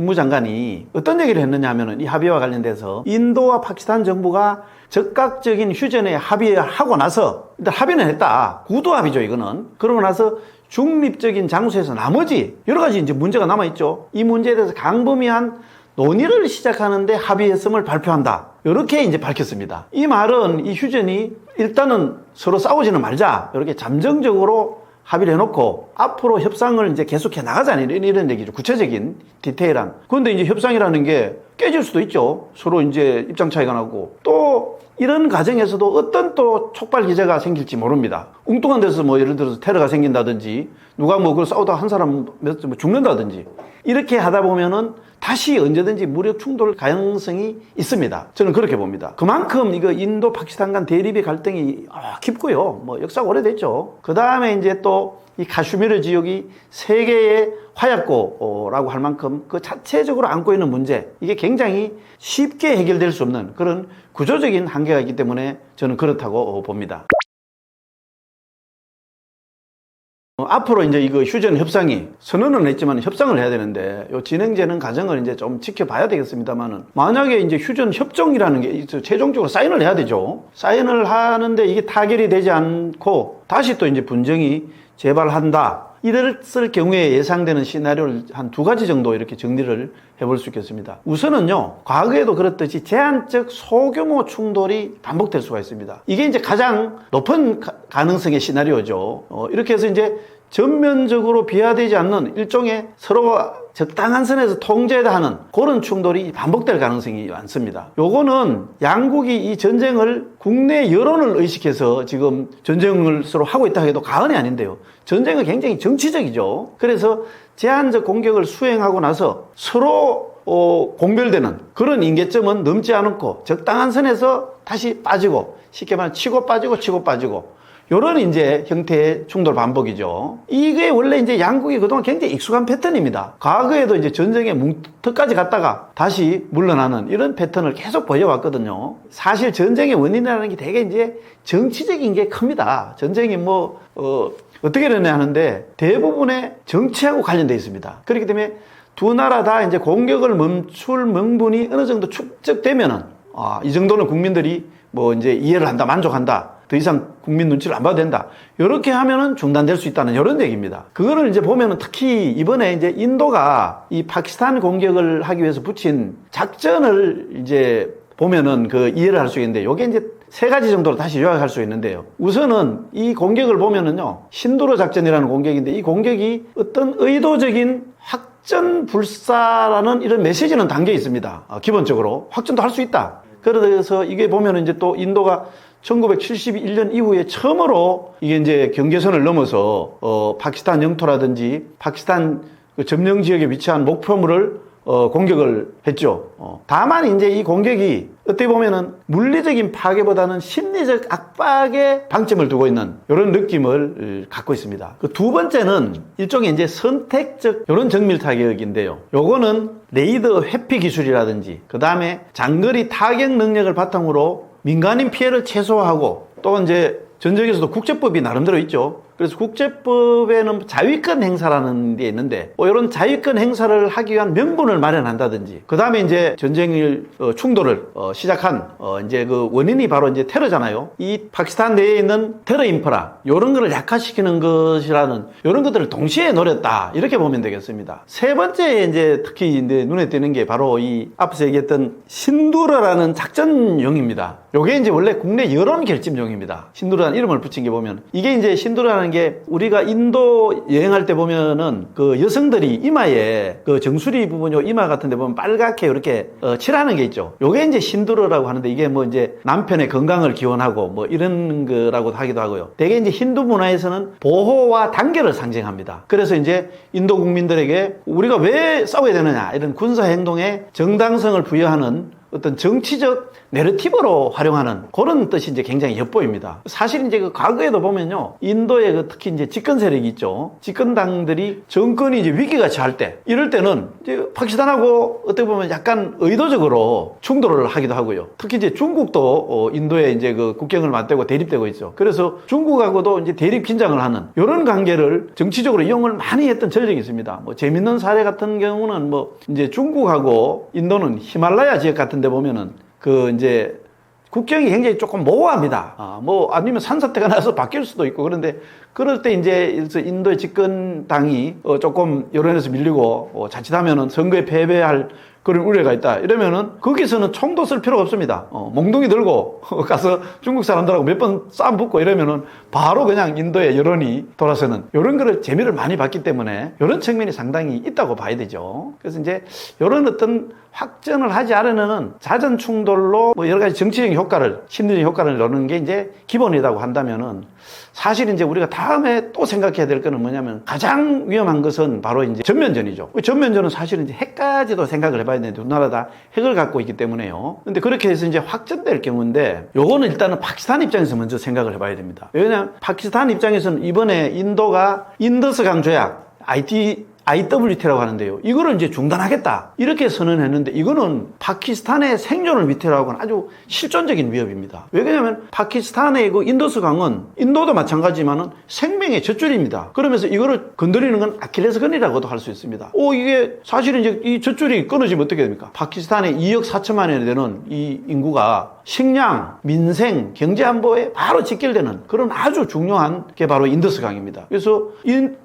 어떤 얘기를 했느냐 하면은 이 합의와 관련돼서 인도와 파키스탄 정부가 즉각적인 휴전에 합의하고 나서 일단 합의는 했다. 구도 합의죠 이거는. 그러고 나서 중립적인 장소에서 나머지 여러 가지 이제 문제가 남아있죠. 이 문제에 대해서 강범위한 논의를 시작하는데 합의했음을 발표한다. 이렇게 이제 밝혔습니다. 이 말은 이 휴전이 일단은 서로 싸우지는 말자. 이렇게 잠정적으로 합의를 해놓고 앞으로 협상을 이제 계속해 나가자는 이런 얘기죠. 구체적인 디테일한. 그런데 이제 협상이라는 게 깨질 수도 있죠. 서로 이제 입장 차이가 나고 또 이런 과정에서도 어떤 또 촉발 기제가 생길지 모릅니다. 웅뚱한 데서 뭐 예를 들어서 테러가 생긴다든지 누가 뭐 그걸 싸우다 한 사람 죽는다든지 이렇게 하다 보면은 다시 언제든지 무력 충돌 가능성이 있습니다. 저는 그렇게 봅니다. 그만큼 이거 인도 파키스탄 간 대립의 갈등이 깊고요. 뭐 역사가 오래됐죠. 그 다음에 이제 또 이 카슈미르 지역이 세계의 화약고라고 할 만큼 그 자체적으로 안고 있는 문제 이게 굉장히 쉽게 해결될 수 없는 그런 구조적인 한계가 있기 때문에 저는 그렇다고 봅니다. 앞으로 이제 이거 휴전 협상이 선언은 했지만 협상을 해야 되는데 요 진행되는 과정을 이제 좀 지켜봐야 되겠습니다만은 만약에 이제 휴전 협정이라는 게 최종적으로 사인을 해야 되죠. 사인을 하는데 이게 타결이 되지 않고 다시 또 이제 분쟁이 재발한다. 이랬을 경우에 예상되는 시나리오를 한 두 가지 정도 이렇게 정리를 해볼 수 있겠습니다. 우선은요, 과거에도 그렇듯이 제한적 소규모 충돌이 반복될 수가 있습니다. 이게 이제 가장 높은 가능성의 시나리오죠. 이렇게 해서 이제 전면적으로 비하되지 않는 일종의 서로가 적당한 선에서 통제해야 하는 그런 충돌이 반복될 가능성이 많습니다. 요거는 양국이 이 전쟁을 국내 여론을 의식해서 지금 전쟁을 서로 하고 있다 해도 과언이 아닌데요. 전쟁은 굉장히 정치적이죠. 그래서 제한적 공격을 수행하고 나서 서로 공별되는 그런 임계점은 넘지 않고 적당한 선에서 다시 빠지고 쉽게 말하면 치고 빠지고 요런 이제 형태의 충돌 반복이죠. 이게 원래 이제 양국이 그동안 굉장히 익숙한 패턴입니다. 과거에도 이제 전쟁의 뭉터까지 갔다가 다시 물러나는 이런 패턴을 계속 보여왔거든요. 사실 전쟁의 원인이라는 게 되게 이제 정치적인 게 큽니다. 전쟁이 어떻게 되냐 하는데 대부분의 정치하고 관련되어 있습니다. 그렇기 때문에 두 나라 다 이제 공격을 멈출 명분이 어느 정도 축적되면은, 이 정도는 국민들이 뭐 이제 이해를 한다, 만족한다. 더 이상 국민 눈치를 안 봐도 된다. 이렇게 하면은 중단될 수 있다는 이런 얘기입니다. 그거를 이제 보면은 특히 이번에 이제 인도가 이 파키스탄 공격을 하기 위해서 붙인 작전을 이제 보면은 이해를 할 수 있는데 요게 이제 세 가지 정도로 다시 요약할 수 있는데요. 우선은 이 공격을 보면은요, 신두로 작전이라는 공격인데 이 공격이 어떤 의도적인 확전 불사라는 이런 메시지는 담겨 있습니다. 기본적으로 확전도 할 수 있다. 그래서 이게 보면은 이제 또 인도가 1971년 이후에 처음으로 이게 이제 경계선을 넘어서 파키스탄 영토라든지 파키스탄 점령 지역에 위치한 목표물을 공격을 했죠. 다만 이제 이 공격이 어떻게 보면은 물리적인 파괴보다는 심리적 압박에 방점을 두고 있는 이런 느낌을 갖고 있습니다. 그 두 번째는 일종의 이제 선택적 이런 정밀 타격인데요. 요거는 레이더 회피 기술이라든지 그 다음에 장거리 타격 능력을 바탕으로 민간인 피해를 최소화하고 또 이제 전쟁에서도 국제법이 나름대로 있죠. 그래서 국제법에는 자위권 행사라는 게 있는데 이런 자위권 행사를 하기 위한 명분을 마련한다든지 그 다음에 이제 전쟁을 충돌을 시작한 이제 그 원인이 바로 이제 테러잖아요. 이 파키스탄 내에 있는 테러 인프라 이런 거를 약화시키는 것이라는 이런 것들을 동시에 노렸다 이렇게 보면 되겠습니다. 세 번째 이제 특히 이제 눈에 띄는 게 바로 이 앞서 얘기했던 신두르라는 작전용입니다. 요게 이제 원래 국내 여론 결집용입니다. 신두르라는 이름을 붙인 게 보면 이게 이제 신두르라는 게 우리가 인도 여행할 때 보면은 그 여성들이 이마에 그 정수리 부분 요 이마 같은 데 보면 빨갛게 이렇게 칠하는 게 있죠. 요게 이제 신두르라고 하는데 이게 뭐 이제 남편의 건강을 기원하고 뭐 이런 거라고 하기도 하고요. 대개 이제 힌두 문화에서는 보호와 단결을 상징합니다. 그래서 이제 인도 국민들에게 우리가 왜 싸워야 되느냐 이런 군사 행동에 정당성을 부여하는 어떤 정치적 내러티브로 활용하는 그런 뜻이 이제 굉장히 엿보입니다. 사실 이제 그 과거에도 보면요. 인도의 그 특히 이제 집권 세력이 있죠. 집권당들이 정권이 이제 위기가 처할 때 이럴 때는 이제 파키스탄하고 어떻게 보면 약간 의도적으로 충돌을 하기도 하고요. 특히 이제 중국도 인도에 이제 그 국경을 맞대고 대립되고 있죠. 그래서 중국하고도 이제 대립 긴장을 하는 이런 관계를 정치적으로 이용을 많이 했던 전력이 있습니다. 뭐 재밌는 사례 같은 경우는 뭐 이제 중국하고 인도는 히말라야 지역 같은 데 보면은 그 이제 국경이 굉장히 조금 모호합니다. 뭐 아니면 산사태가 나서 바뀔 수도 있고 그런데 그럴 때 이제 인도의 집권당이 조금 여론에서 밀리고 자칫하면은 선거에 패배할 그런 우려가 있다. 이러면은 거기서는 총도 쓸 필요가 없습니다. 몽둥이 들고 가서 중국 사람들하고 몇 번 싸움 붙고 이러면은 바로 그냥 인도의 여론이 돌아서는 이런 거를 재미를 많이 봤기 때문에 이런 측면이 상당히 있다고 봐야 되죠. 그래서 이제 이런 어떤 확전을 하지 않으면은 자전 충돌로 뭐 여러 가지 정치적인 효과를, 심리적인 효과를 넣는 게 이제 기본이라고 한다면은 사실 이제 우리가 다음에 또 생각해야 될 거는 뭐냐면 가장 위험한 것은 바로 이제 전면전이죠. 전면전은 사실은 이제 핵까지도 생각을 해봐야 되는데 두 나라 다 핵을 갖고 있기 때문에요. 근데 그렇게 해서 이제 확전될 경우인데 요거는 일단은 파키스탄 입장에서 먼저 생각을 해봐야 됩니다. 왜냐하면 파키스탄 입장에서는 이번에 인도가 인더스강 조약, IWT라고 하는데요. 이거를 이제 중단하겠다. 이렇게 선언했는데 이거는 파키스탄의 생존을 위태로 하고는 아주 실존적인 위협입니다. 왜냐하면 파키스탄의 그 인더스 강은 인도도 마찬가지지만은 생명의 젖줄입니다. 그러면서 이거를 건드리는 건 아킬레스건이라고도 할 수 있습니다. 이게 사실은 이제 이 젖줄이 끊어지면 어떻게 됩니까? 파키스탄의 2억 4천만이 되는 이 인구가 식량, 민생, 경제 안보에 바로 직결되는 그런 아주 중요한 게 바로 인더스 강입니다. 그래서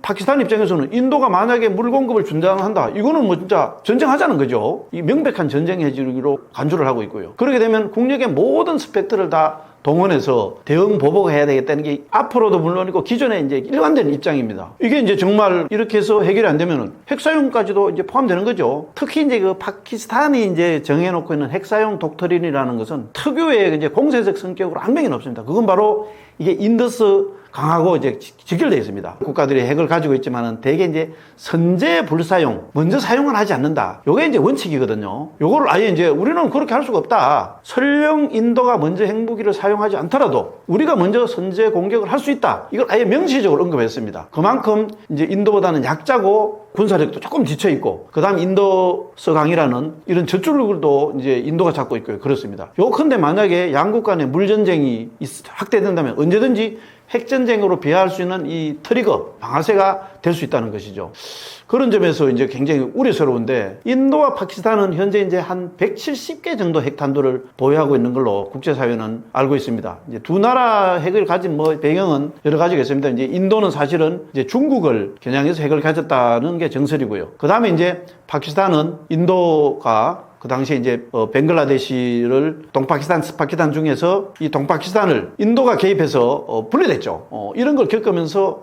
파키스탄 입장에서는 인도가 만약에 물 공급을 중단한다. 이거는 뭐 진짜 전쟁하자는 거죠. 이 명백한 전쟁 해지로 간주를 하고 있고요. 그렇게 되면 국력의 모든 스펙트를 다 동원해서 대응 보복해야 되겠다는 게 앞으로도 물론이고 기존에 이제 일관된 입장입니다. 이게 이제 정말 이렇게 해서 해결이 안 되면은 핵사용까지도 이제 포함되는 거죠. 특히 이제 그 파키스탄이 이제 정해놓고 있는 핵사용 독트린이라는 것은 특유의 이제 공세적 성격으로 악명이 높습니다. 그건 바로 이게 인더스 강하고 이제 직결되어 있습니다. 국가들이 핵을 가지고 있지만은 대개 이제 선제 불사용, 먼저 사용은 하지 않는다. 요게 이제 원칙이거든요. 요거를 아예 이제 우리는 그렇게 할 수가 없다. 설령 인도가 먼저 핵무기를 사용하지 않더라도 우리가 먼저 선제 공격을 할 수 있다. 이걸 아예 명시적으로 언급했습니다. 그만큼 이제 인도보다는 약자고 군사력도 조금 지쳐있고, 그 다음 인도서 강이라는 이런 젖줄도 이제 인도가 잡고 있고요. 그렇습니다. 요컨대 만약에 양국 간의 물전쟁이 확대된다면 언제든지 핵전쟁으로 비하할 수 있는 이 트리거, 방아쇠가 될 수 있다는 것이죠. 그런 점에서 이제 굉장히 우려스러운데, 인도와 파키스탄은 현재 이제 한 170개 정도 핵탄두를 보유하고 있는 걸로 국제사회는 알고 있습니다. 이제 두 나라 핵을 가진 뭐 배경은 여러 가지가 있습니다. 이제 인도는 사실은 이제 중국을 겨냥해서 핵을 가졌다는 게 정설이고요. 그 다음에 이제 파키스탄은 인도가 그 당시에 이제 벵글라데시를 동파키스탄, 스파키스탄 중에서 이 동파키스탄을 인도가 개입해서 분리됐죠. 이런 걸 겪으면서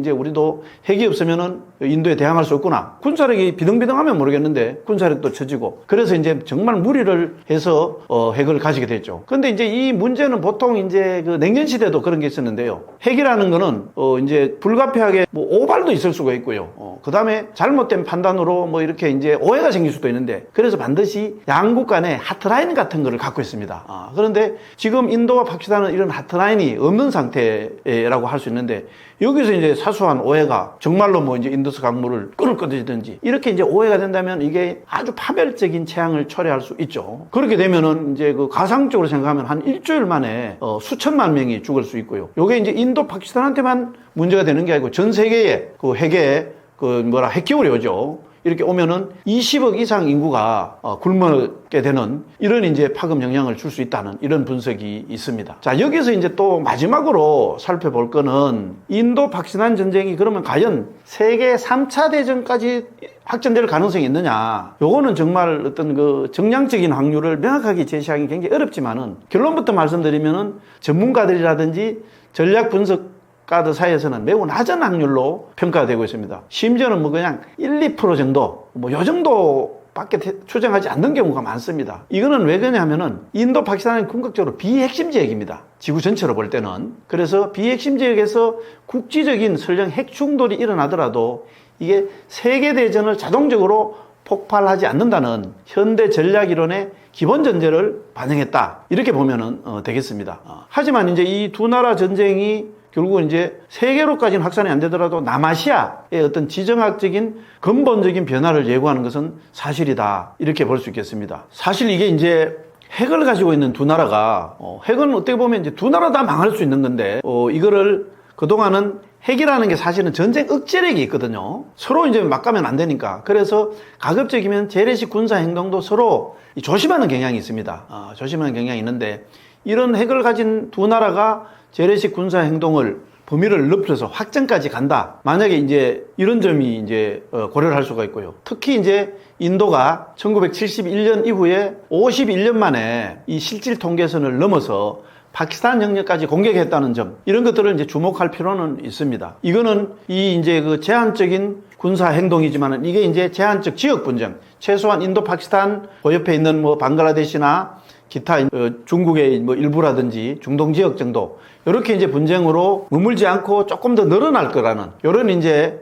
이제 우리도 핵이 없으면은 인도에 대항할 수 없구나. 군사력이 비등비등하면 모르겠는데 군사력도 처지고, 그래서 이제 정말 무리를 해서 핵을 가지게 됐죠. 그런데 이제 이 문제는 보통 이제 그 냉전 시대도 그런 게 있었는데요. 핵이라는 거는 이제 불가피하게 뭐 오발도 있을 수가 있고요. 그 다음에 잘못된 판단으로 뭐 이렇게 이제 오해가 생길 수도 있는데, 그래서 반드시 양국 간의 하트라인 같은 거를 갖고 있습니다. 그런데 지금 인도와 파키스탄은 이런 하트라인이 없는 상태라고 할 수 있는데, 여기서 이제 사소한 오해가 정말로 뭐 이제 인도 보스포러스 강물을 끊든지 이렇게 이제 오해가 된다면 이게 아주 파멸적인 재앙을 초래할 수 있죠. 그렇게 되면은 이제 그 가상적으로 생각하면 한 일주일 만에 수천만 명이 죽을 수 있고요. 요게 이제 인도 파키스탄한테만 문제가 되는 게 아니고 전 세계에 그 핵에 핵기울이 오죠. 이렇게 오면은 20억 이상 인구가 굶게 되는 이런 이제 파급 영향을 줄 수 있다는 이런 분석이 있습니다. 자, 여기서 이제 또 마지막으로 살펴볼 거는 인도 파키스탄 전쟁이 그러면 과연 세계 3차 대전까지 확전될 가능성이 있느냐. 요거는 정말 어떤 그 정량적인 확률을 명확하게 제시하기 굉장히 어렵지만은 결론부터 말씀드리면은 전문가들이라든지 전략 분석 가드 사이에서는 매우 낮은 확률로 평가되고 있습니다. 심지어는 그냥 1, 2% 정도, 요 정도밖에 추정하지 않는 경우가 많습니다. 이거는 왜 그러냐면은 인도 파키스탄은 궁극적으로 비핵심 지역입니다. 지구 전체로 볼 때는. 그래서 비핵심 지역에서 국지적인 설령 핵 충돌이 일어나더라도 이게 세계대전을 자동적으로 폭발하지 않는다는 현대 전략 이론의 기본 전제를 반영했다. 이렇게 보면은 되겠습니다. 하지만 이제 이 두 나라 전쟁이 결국은 이제 세계로까지는 확산이 안 되더라도 남아시아의 어떤 지정학적인 근본적인 변화를 예고하는 것은 사실이다. 이렇게 볼 수 있겠습니다. 사실 이게 이제 핵을 가지고 있는 두 나라가, 핵은 어떻게 보면 이제 두 나라 다 망할 수 있는 건데, 이거를 그동안은 핵이라는 게 사실은 전쟁 억제력이 있거든요. 서로 이제 막가면 안 되니까. 그래서 가급적이면 재래식 군사 행동도 서로 조심하는 경향이 있습니다. 조심하는 경향이 있는데, 이런 핵을 가진 두 나라가 재래식 군사 행동을 범위를 넓혀서 확전까지 간다. 만약에 이제 이런 점이 이제 고려를 할 수가 있고요. 특히 이제 인도가 1971년 이후에 51년 만에 이 실질 통계선을 넘어서 파키스탄 영역까지 공격했다는 점, 이런 것들을 이제 주목할 필요는 있습니다. 이거는 이 이제 그 제한적인 군사 행동이지만은 이게 이제 제한적 지역 분쟁, 최소한 인도 파키스탄 그 옆에 있는 방글라데시나 기타 중국의 일부라든지 중동 지역 정도, 이렇게 이제 분쟁으로 머물지 않고 조금 더 늘어날 거라는 이런 이제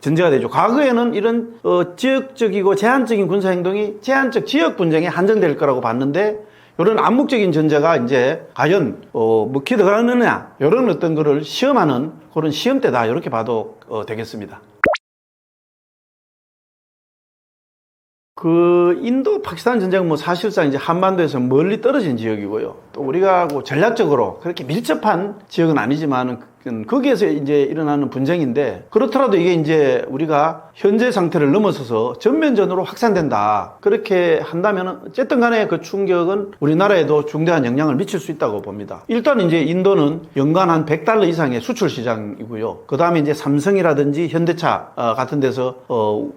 전제가 되죠. 과거에는 이런 지역적이고 제한적인 군사 행동이 제한적 지역 분쟁에 한정될 거라고 봤는데, 이런 암묵적인 전제가 이제 과연 먹히 들어가느냐, 이런 어떤 거를 시험하는 그런 시험대다, 이렇게 봐도 되겠습니다. 그 인도 파키스탄 전쟁은 사실상 이제 한반도에서 멀리 떨어진 지역이고요. 또 우리가 전략적으로 그렇게 밀접한 지역은 아니지만 거기에서 이제 일어나는 분쟁인데, 그렇더라도 이게 이제 우리가 현재 상태를 넘어서서 전면전으로 확산된다. 그렇게 한다면 어쨌든 간에 그 충격은 우리나라에도 중대한 영향을 미칠 수 있다고 봅니다. 일단 이제 인도는 연간 한 $100 이상의 수출 시장이고요. 그 다음에 이제 삼성이라든지 현대차 같은 데서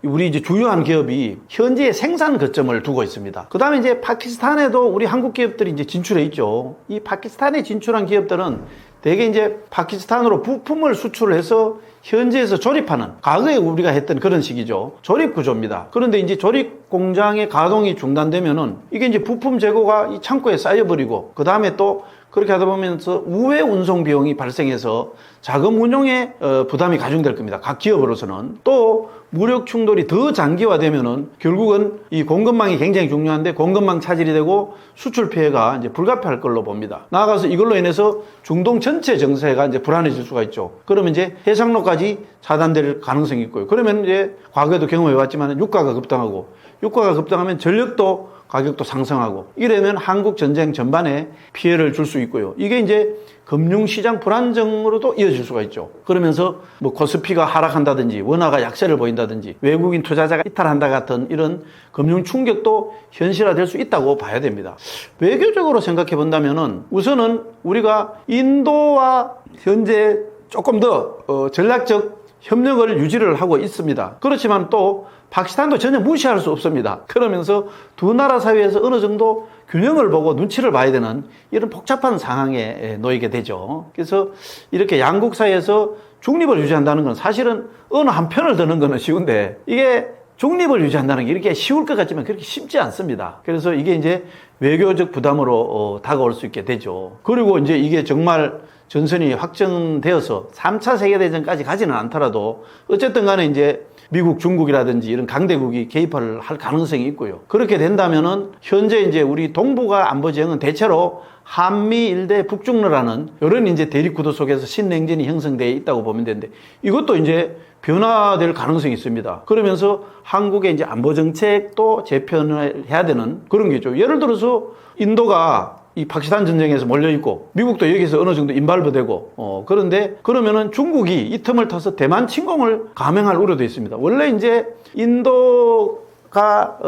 우리 이제 주요한 기업이 현지에 생산 거점을 두고 있습니다. 그 다음에 이제 파키스탄에도 우리 한국 기업들이 이제 진출해 있죠. 이 파키스탄에 진출한 기업들은 대개 이제 파키스탄으로 부품을 수출해서 현지에서 조립하는, 과거에 우리가 했던 그런 식이죠. 조립 구조입니다. 그런데 이제 조립 공장의 가동이 중단되면은 이게 이제 부품 재고가 이 창고에 쌓여버리고, 그 다음에 또 그렇게 하다 보면서 우회 운송 비용이 발생해서 자금 운용에 부담이 가중될 겁니다. 각 기업으로서는. 또 무력 충돌이 더 장기화되면은 결국은 이 공급망이 굉장히 중요한데 공급망 차질이 되고 수출 피해가 이제 불가피할 걸로 봅니다. 나아가서 이걸로 인해서 중동 전체 정세가 이제 불안해질 수가 있죠. 그러면 이제 해상로까지 차단될 가능성이 있고요. 그러면 이제 과거에도 경험해 왔지만 유가가 급등하고, 유가가 급등하면 전력도 가격도 상승하고, 이러면 한국 전쟁 전반에 피해를 줄 수 있고요. 이게 이제 금융시장 불안정으로도 이어질 수가 있죠. 그러면서 코스피가 하락한다든지 원화가 약세를 보인다든지 외국인 투자자가 이탈한다 같은 이런 금융 충격도 현실화될 수 있다고 봐야 됩니다. 외교적으로 생각해 본다면은 우선은 우리가 인도와 현재 조금 더 전략적 협력을 유지를 하고 있습니다. 그렇지만 또 파키스탄도 전혀 무시할 수 없습니다. 그러면서 두 나라 사이에서 어느 정도 균형을 보고 눈치를 봐야 되는 이런 복잡한 상황에 놓이게 되죠. 그래서 이렇게 양국 사이에서 중립을 유지한다는 건 사실은 어느 한 편을 드는 거는 쉬운데, 이게 중립을 유지한다는 게 이렇게 쉬울 것 같지만 그렇게 쉽지 않습니다. 그래서 이게 이제 외교적 부담으로 다가올 수 있게 되죠. 그리고 이제 이게 정말 전선이 확정되어서 3차 세계대전까지 가지는 않더라도 어쨌든 간에 이제 미국, 중국이라든지 이런 강대국이 개입을 할 가능성이 있고요. 그렇게 된다면은 현재 이제 우리 동북아 안보 지형은 대체로 한미 일대 북중러라는 이런 이제 대립 구도 속에서 신냉전이 형성되어 있다고 보면 되는데 이것도 이제 변화될 가능성이 있습니다. 그러면서 한국의 이제 안보 정책도 재편을 해야 되는 그런 게 있죠. 예를 들어서 인도가 이 파키스탄 전쟁에서 몰려있고 미국도 여기서 어느 정도 인발브 되고 그런데 그러면은 중국이 이 틈을 타서 대만 침공을 감행할 우려도 있습니다. 원래 이제 인도가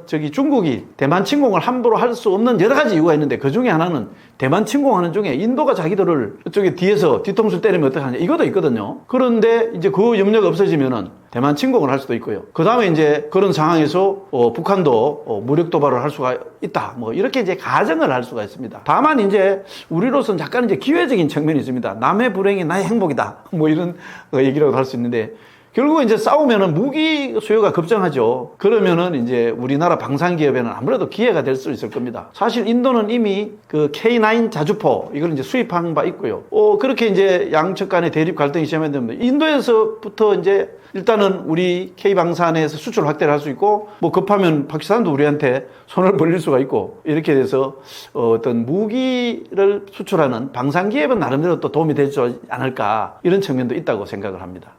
중국이 대만 침공을 함부로 할 수 없는 여러 가지 이유가 있는데 그 중에 하나는 대만 침공하는 중에 인도가 자기들을 저기 뒤에서 뒤통수를 때리면 어떡하냐 이것도 있거든요. 그런데 이제 그 염려가 없어지면은 대만 침공을 할 수도 있고요. 그 다음에 이제 그런 상황에서 북한도 무력 도발을 할 수가 있다. 뭐 이렇게 이제 가정을 할 수가 있습니다. 다만 이제 우리로서는 약간 이제 기회적인 측면이 있습니다. 남의 불행이 나의 행복이다. 뭐 이런 얘기라고 할 수 있는데 결국 이제 싸우면은 무기 수요가 급증하죠. 그러면은 이제 우리나라 방산 기업에는 아무래도 기회가 될 수 있을 겁니다. 사실 인도는 이미 그 K9 자주포 이걸 이제 수입한 바 있고요. 그렇게 이제 양측 간의 대립 갈등이 심하면 됩니다. 인도에서부터 이제 일단은 우리 K방산에서 수출 확대를 할 수 있고 뭐 급하면 파키스탄도 우리한테 손을 벌릴 수가 있고 이렇게 돼서 어떤 무기를 수출하는 방산 기업은 나름대로 또 도움이 되지 않을까 이런 측면도 있다고 생각을 합니다.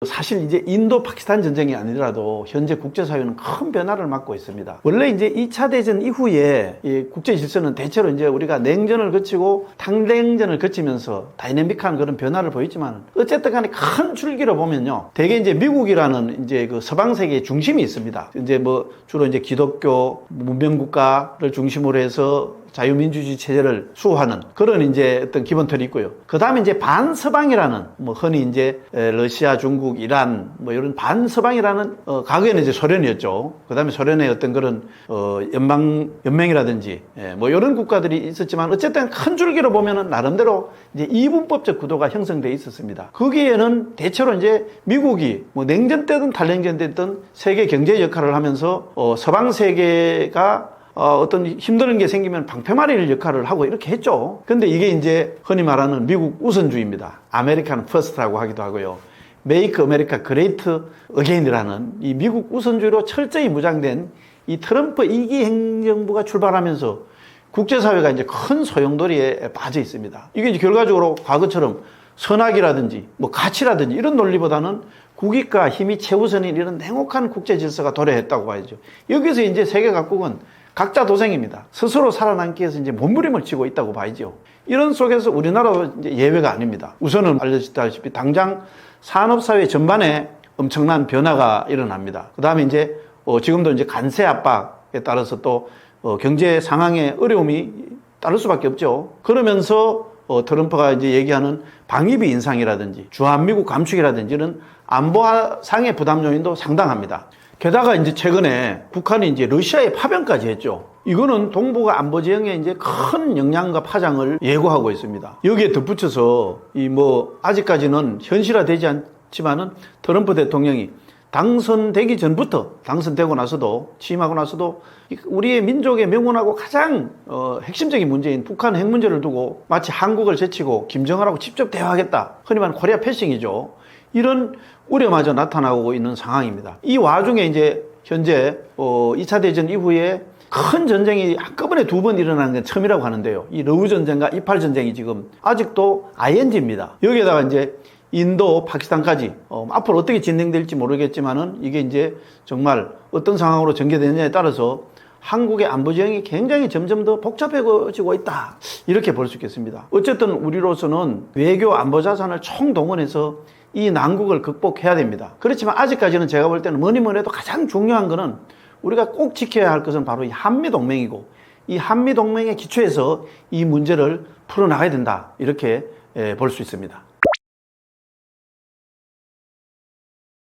사실 이제 인도 파키스탄 전쟁이 아니더라도 현재 국제사회는 큰 변화를 맞고 있습니다. 원래 이제 2차 대전 이후에 이 국제 질서는 대체로 이제 우리가 냉전을 거치고 tan냉전을 거치면서 다이내믹한 그런 변화를 보였지만 어쨌든 간에 큰 줄기로 보면요. 대개 이제 미국이라는 이제 그 서방 세계의 중심이 있습니다. 이제 뭐 주로 이제 기독교 문명국가를 중심으로 해서 자유민주주의 체제를 수호하는 그런 이제 어떤 기본 틀이 있고요. 그 다음에 이제 반서방이라는 뭐 흔히 이제 러시아, 중국, 이란 뭐 이런 반서방이라는 과거에는 이제 소련이었죠. 그 다음에 소련의 어떤 그런 연맹이라든지 뭐 이런 국가들이 있었지만 어쨌든 큰 줄기로 보면은 나름대로 이제 이분법적 구도가 형성되어 있었습니다. 거기에는 대체로 이제 미국이 뭐 냉전 때든 탈냉전 때든 세계 경제 역할을 하면서 서방 세계가 어떤 힘드는 게 생기면 방패막이 역할을 하고 이렇게 했죠. 근데 이게 이제 흔히 말하는 미국 우선주의입니다. 아메리칸 퍼스트라고 하기도 하고요. 메이크 아메리카 그레이트 어게인이라는 이 미국 우선주의로 철저히 무장된 이 트럼프 2기 행정부가 출발하면서 국제사회가 이제 큰 소용돌이에 빠져 있습니다. 이게 이제 결과적으로 과거처럼 선악이라든지 뭐 가치라든지 이런 논리보다는 국익과 힘이 최우선인 이런 냉혹한 국제 질서가 도래했다고 봐야죠. 여기서 이제 세계 각국은 각자 도생입니다. 스스로 살아남기 위해서 이제 몸부림을 치고 있다고 봐야죠. 이런 속에서 우리나라도 이제 예외가 아닙니다. 우선은 알려졌다시피 당장 산업사회 전반에 엄청난 변화가 일어납니다. 그 다음에 이제 지금도 이제 관세 압박에 따라서 또 경제 상황에 어려움이 따를 수밖에 없죠. 그러면서 트럼프가 이제 얘기하는 방위비 인상이라든지 주한미국 감축이라든지 이런 안보상의 부담 요인도 상당합니다. 게다가 이제 최근에 북한이 이제 러시아에 파병까지 했죠. 이거는 동북아 안보 지형에 이제 큰 영향과 파장을 예고하고 있습니다. 여기에 덧붙여서 아직까지는 현실화되지 않지만은 트럼프 대통령이 당선되기 전부터 당선되고 나서도 취임하고 나서도 우리의 민족의 명운하고 가장 핵심적인 문제인 북한 핵 문제를 두고 마치 한국을 제치고 김정은하고 직접 대화하겠다. 흔히 말하는 코리아 패싱이죠. 이런 우려마저 나타나고 있는 상황입니다. 이 와중에 이제 현재 2차 대전 이후에 큰 전쟁이 한꺼번에 2번 일어나는 건 처음이라고 하는데요. 이 러우 전쟁과 이팔 전쟁이 지금 아직도 ING입니다. 여기에다가 이제 인도, 파키스탄까지 앞으로 어떻게 진행될지 모르겠지만은 이게 이제 정말 어떤 상황으로 전개되느냐에 따라서 한국의 안보 지형이 굉장히 점점 더 복잡해지고 있다. 이렇게 볼 수 있겠습니다. 어쨌든 우리로서는 외교 안보 자산을 총동원해서 이 난국을 극복해야 됩니다. 그렇지만 아직까지는 제가 볼 때는 뭐니 해도 가장 중요한 거는 우리가 꼭 지켜야 할 것은 바로 이 한미동맹이고 이 한미동맹의 기초에서 이 문제를 풀어나가야 된다. 이렇게 볼 수 있습니다.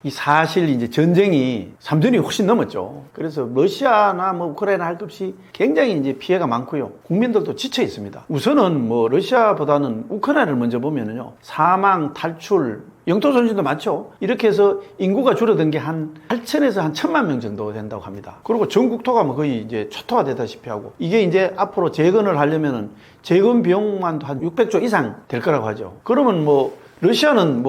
이 사실 이제 전쟁이 3년이 훨씬 넘었죠. 그래서 러시아나 우크라이나 할 것 없이 굉장히 이제 피해가 많고요. 국민들도 지쳐 있습니다. 우선은 러시아보다는 우크라이나를 먼저 보면은요. 사망, 탈출, 영토 손실도 많죠. 이렇게 해서 인구가 줄어든 게 한 8천에서 한 1,000만 명 정도 된다고 합니다. 그리고 전 국토가 거의 이제 초토화 되다시피 하고 이게 이제 앞으로 재건을 하려면은 재건 비용만 한 600조 이상 될 거라고 하죠. 그러면 러시아는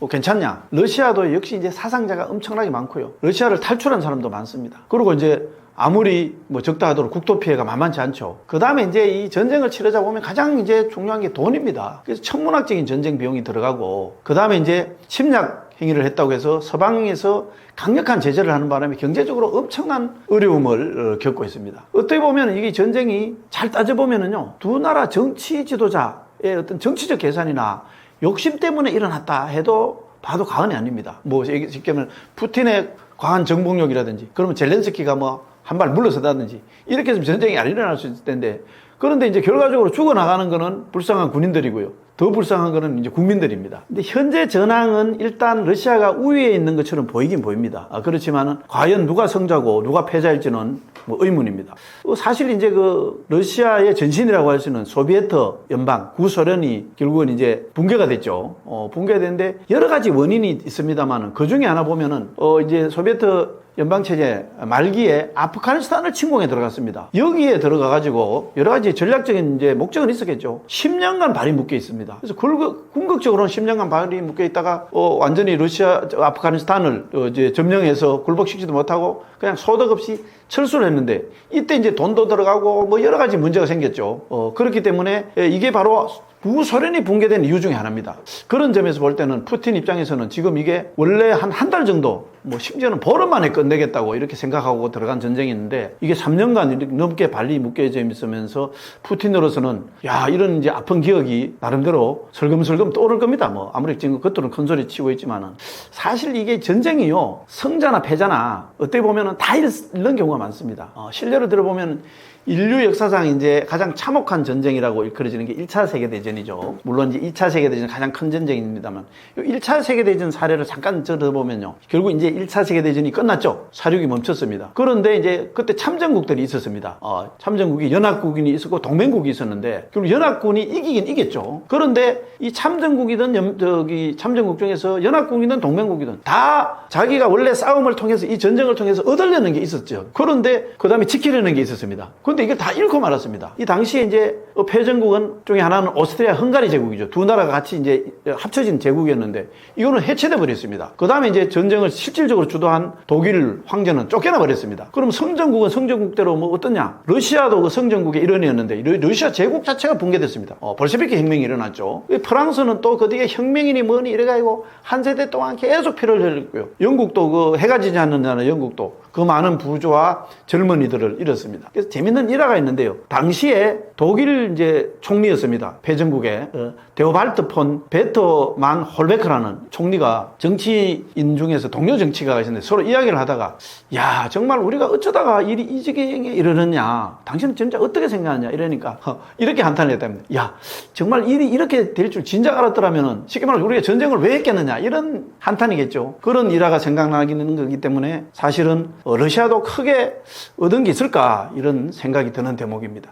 괜찮냐? 러시아도 역시 이제 사상자가 엄청나게 많고요. 러시아를 탈출한 사람도 많습니다. 그리고 이제 아무리 뭐 적다 하더라도 국토 피해가 만만치 않죠. 그 다음에 이제 이 전쟁을 치르자 보면 가장 이제 중요한 게 돈입니다. 그래서 천문학적인 전쟁 비용이 들어가고, 그 다음에 이제 침략 행위를 했다고 해서 서방에서 강력한 제재를 하는 바람에 경제적으로 엄청난 어려움을 겪고 있습니다. 어떻게 보면 이게 전쟁이 잘 따져보면은요, 두 나라 정치 지도자의 어떤 정치적 계산이나 욕심 때문에 일어났다 해도 봐도 과언이 아닙니다. 뭐 쉽게 말하면 푸틴의 과한 정복력이라든지, 그러면 젤렌스키가 뭐 한 발 물러서다든지 이렇게 해서 전쟁이 안 일어날 수 있을 텐데, 그런데 이제 결과적으로 죽어나가는 거는 불쌍한 군인들이고요. 더 불쌍한 거는 이제 국민들입니다. 근데 현재 전황은 일단 러시아가 우위에 있는 것처럼 보이긴 보입니다. 그렇지만은 과연 누가 승자고 누가 패자일지는 뭐 의문입니다. 사실 이제 그 러시아의 전신이라고 할 수 있는 소비에트 연방, 구소련이 결국은 이제 붕괴가 됐죠. 붕괴가 됐는데 여러 가지 원인이 있습니다만은 그 중에 하나 보면은 이제 소비에트 연방체제 말기에 아프가니스탄을 침공에 들어갔습니다. 여기에 들어가가지고 여러 가지 전략적인 이제 목적은 있었겠죠. 10년간 발이 묶여 있습니다. 그래서 궁극적으로는 10년간 발이 묶여 있다가 완전히 러시아, 아프가니스탄을 이제 점령해서 굴복시키지도 못하고 그냥 소득 없이 철수를 했는데, 이때 이제 돈도 들어가고 뭐 여러 가지 문제가 생겼죠. 그렇기 때문에 이게 바로 구소련이 붕괴된 이유 중에 하나입니다. 그런 점에서 볼 때는 푸틴 입장에서는 지금 이게 원래 한 달 정도, 뭐 심지어는 보름 만에 끝내겠다고 이렇게 생각하고 들어간 전쟁이 있는데, 이게 3년간 이렇게 넘게 발리 묶여져 있으면서 푸틴으로서는 야, 이런 이제 아픈 기억이 나름대로 슬금슬금 떠오를 겁니다. 뭐 아무리 지금 겉으로는 큰 소리 치고 있지만은 사실 이게 전쟁이요, 승자나 패자나 어떻게 보면은 다 이런 경우가 많습니다. 실례로 들어보면 인류 역사상 이제 가장 참혹한 전쟁이라고 일컬어지는 게 1차 세계대전이죠. 물론 이제 2차 세계대전은 가장 큰 전쟁입니다만, 1차 세계대전 사례를 잠깐 들어보면요, 결국 이제 1차 세계대전이 끝났죠. 사륙이 멈췄습니다. 그런데 이제 그때 참전국들이 있었습니다. 참전국이 연합국이 있었고 동맹국이 있었는데, 결국 연합군이 이기긴 이겼죠. 그런데 이 참전국이든 참전국 중에서 연합국이든 동맹국이든 다 자기가 원래 싸움을 통해서, 이 전쟁을 통해서 얻으려는 게 있었죠. 그런데 그 다음에 지키려는 게 있었습니다. 근데 이걸 다 잃고 말았습니다. 이 당시에 이제 패전국은 중에 하나는 오스트리아 헝가리 제국이죠. 두 나라가 같이 이제 합쳐진 제국이었는데 이거는 해체돼 버렸습니다. 그 다음에 이제 전쟁을 실질적으로 주도한 독일 황제는 쫓겨나 버렸습니다. 그럼 성전국은 성전국대로 뭐 어떠냐? 러시아도 그 성전국의 일원이었는데 러시아 제국 자체가 붕괴됐습니다. 볼셰비키 혁명이 일어났죠. 프랑스는 또 그 뒤에 혁명이니 뭐니 이래가지고 한 세대 동안 계속 피를 흘렸고요. 영국도 그 해가 지지 않는 나라 영국도 그 많은 부조와 젊은이들을 잃었습니다. 그래서 재밌는 일화가 있는데요. 당시에 독일 이제 총리였습니다. 패전국의 데오발트 폰 베터만 홀베크라는 총리가 정치인 중에서 동료 정치가가 있었는데 서로 이야기를 하다가, 야, 정말 우리가 어쩌다가 일이 이 지경에 이르느냐, 당신은 진짜 어떻게 생각하냐 이러니까 이렇게 한탄을 했답니다. 야, 정말 일이 이렇게 될 줄 진작 알았더라면은 쉽게 말해서 우리가 전쟁을 왜 했겠느냐, 이런 한탄이겠죠. 그런 일화가 생각나기는 거기 때문에 사실은 러시아도 크게 얻은 게 있을까, 이런 생각이 드는 대목입니다.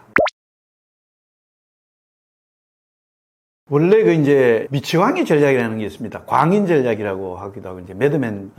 원래 그 이제 미치광이 전략이라는 게 있습니다. 광인 전략이라고 하기도 하고 이제 매드맨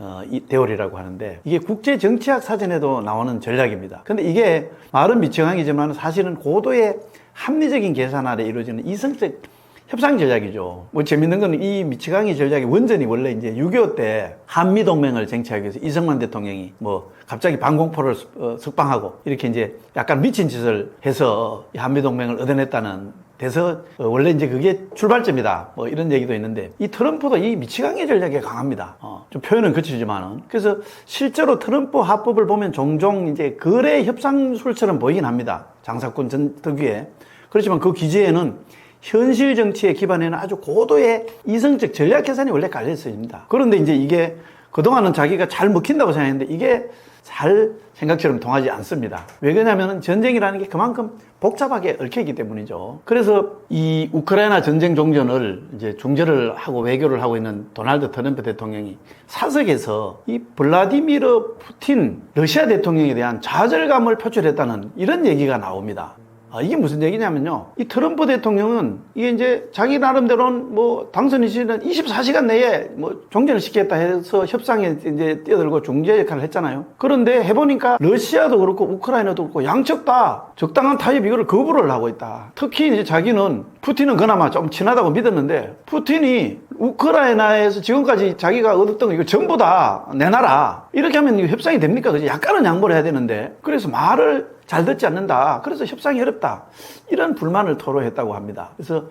대오리라고 하는데, 이게 국제 정치학 사전에도 나오는 전략입니다. 근데 이게 말은 미치광이지만 사실은 고도의 합리적인 계산 아래 이루어지는 이성적 협상 전략이죠. 뭐 재밌는 거는 이 미치광이 전략의 원전이 원래 이제 6.25 때 한미동맹을 쟁취하기 위해서 이승만 대통령이 뭐 갑자기 방공포를 석방하고 이렇게 이제 약간 미친 짓을 해서 한미동맹을 얻어냈다는 데서 원래 이제 그게 출발점이다, 뭐 이런 얘기도 있는데, 이 트럼프도 이 미치광이 전략이 강합니다. 좀 표현은 거치지만은. 그래서 실제로 트럼프 화법을 보면 종종 이제 거래 협상술처럼 보이긴 합니다. 장사꾼 특유의. 그렇지만 그 기재에는 현실 정치의 기반에는 아주 고도의 이성적 전략 계산이 원래 깔려 있습니다. 그런데 이제 이게 그동안은 자기가 잘 먹힌다고 생각했는데 이게 잘 생각처럼 통하지 않습니다. 왜 그러냐면 전쟁이라는 게 그만큼 복잡하게 얽혀있기 때문이죠. 그래서 이 우크라이나 전쟁 종전을 이제 중재를 하고 외교를 하고 있는 도널드 트럼프 대통령이 사석에서 이 블라디미르 푸틴 러시아 대통령에 대한 좌절감을 표출했다는 이런 얘기가 나옵니다. 이게 무슨 얘기냐면요. 이 트럼프 대통령은 이게 이제 자기 나름대로는 뭐 당선인 시는 24시간 내에 뭐 종전을 시키겠다 해서 협상에 이제 뛰어들고 중재 역할을 했잖아요. 그런데 해보니까 러시아도 그렇고 우크라이나도 그렇고 양측 다 적당한 타협 이거를 거부를 하고 있다. 특히 이제 자기는 푸틴은 그나마 좀 친하다고 믿었는데 푸틴이 우크라이나에서 지금까지 자기가 얻었던 거 이거 전부 다 내놔라. 이렇게 하면 이거 협상이 됩니까? 그죠? 약간은 양보를 해야 되는데 그래서 말을 잘 듣지 않는다. 그래서 협상이 어렵다. 이런 불만을 토로했다고 합니다. 그래서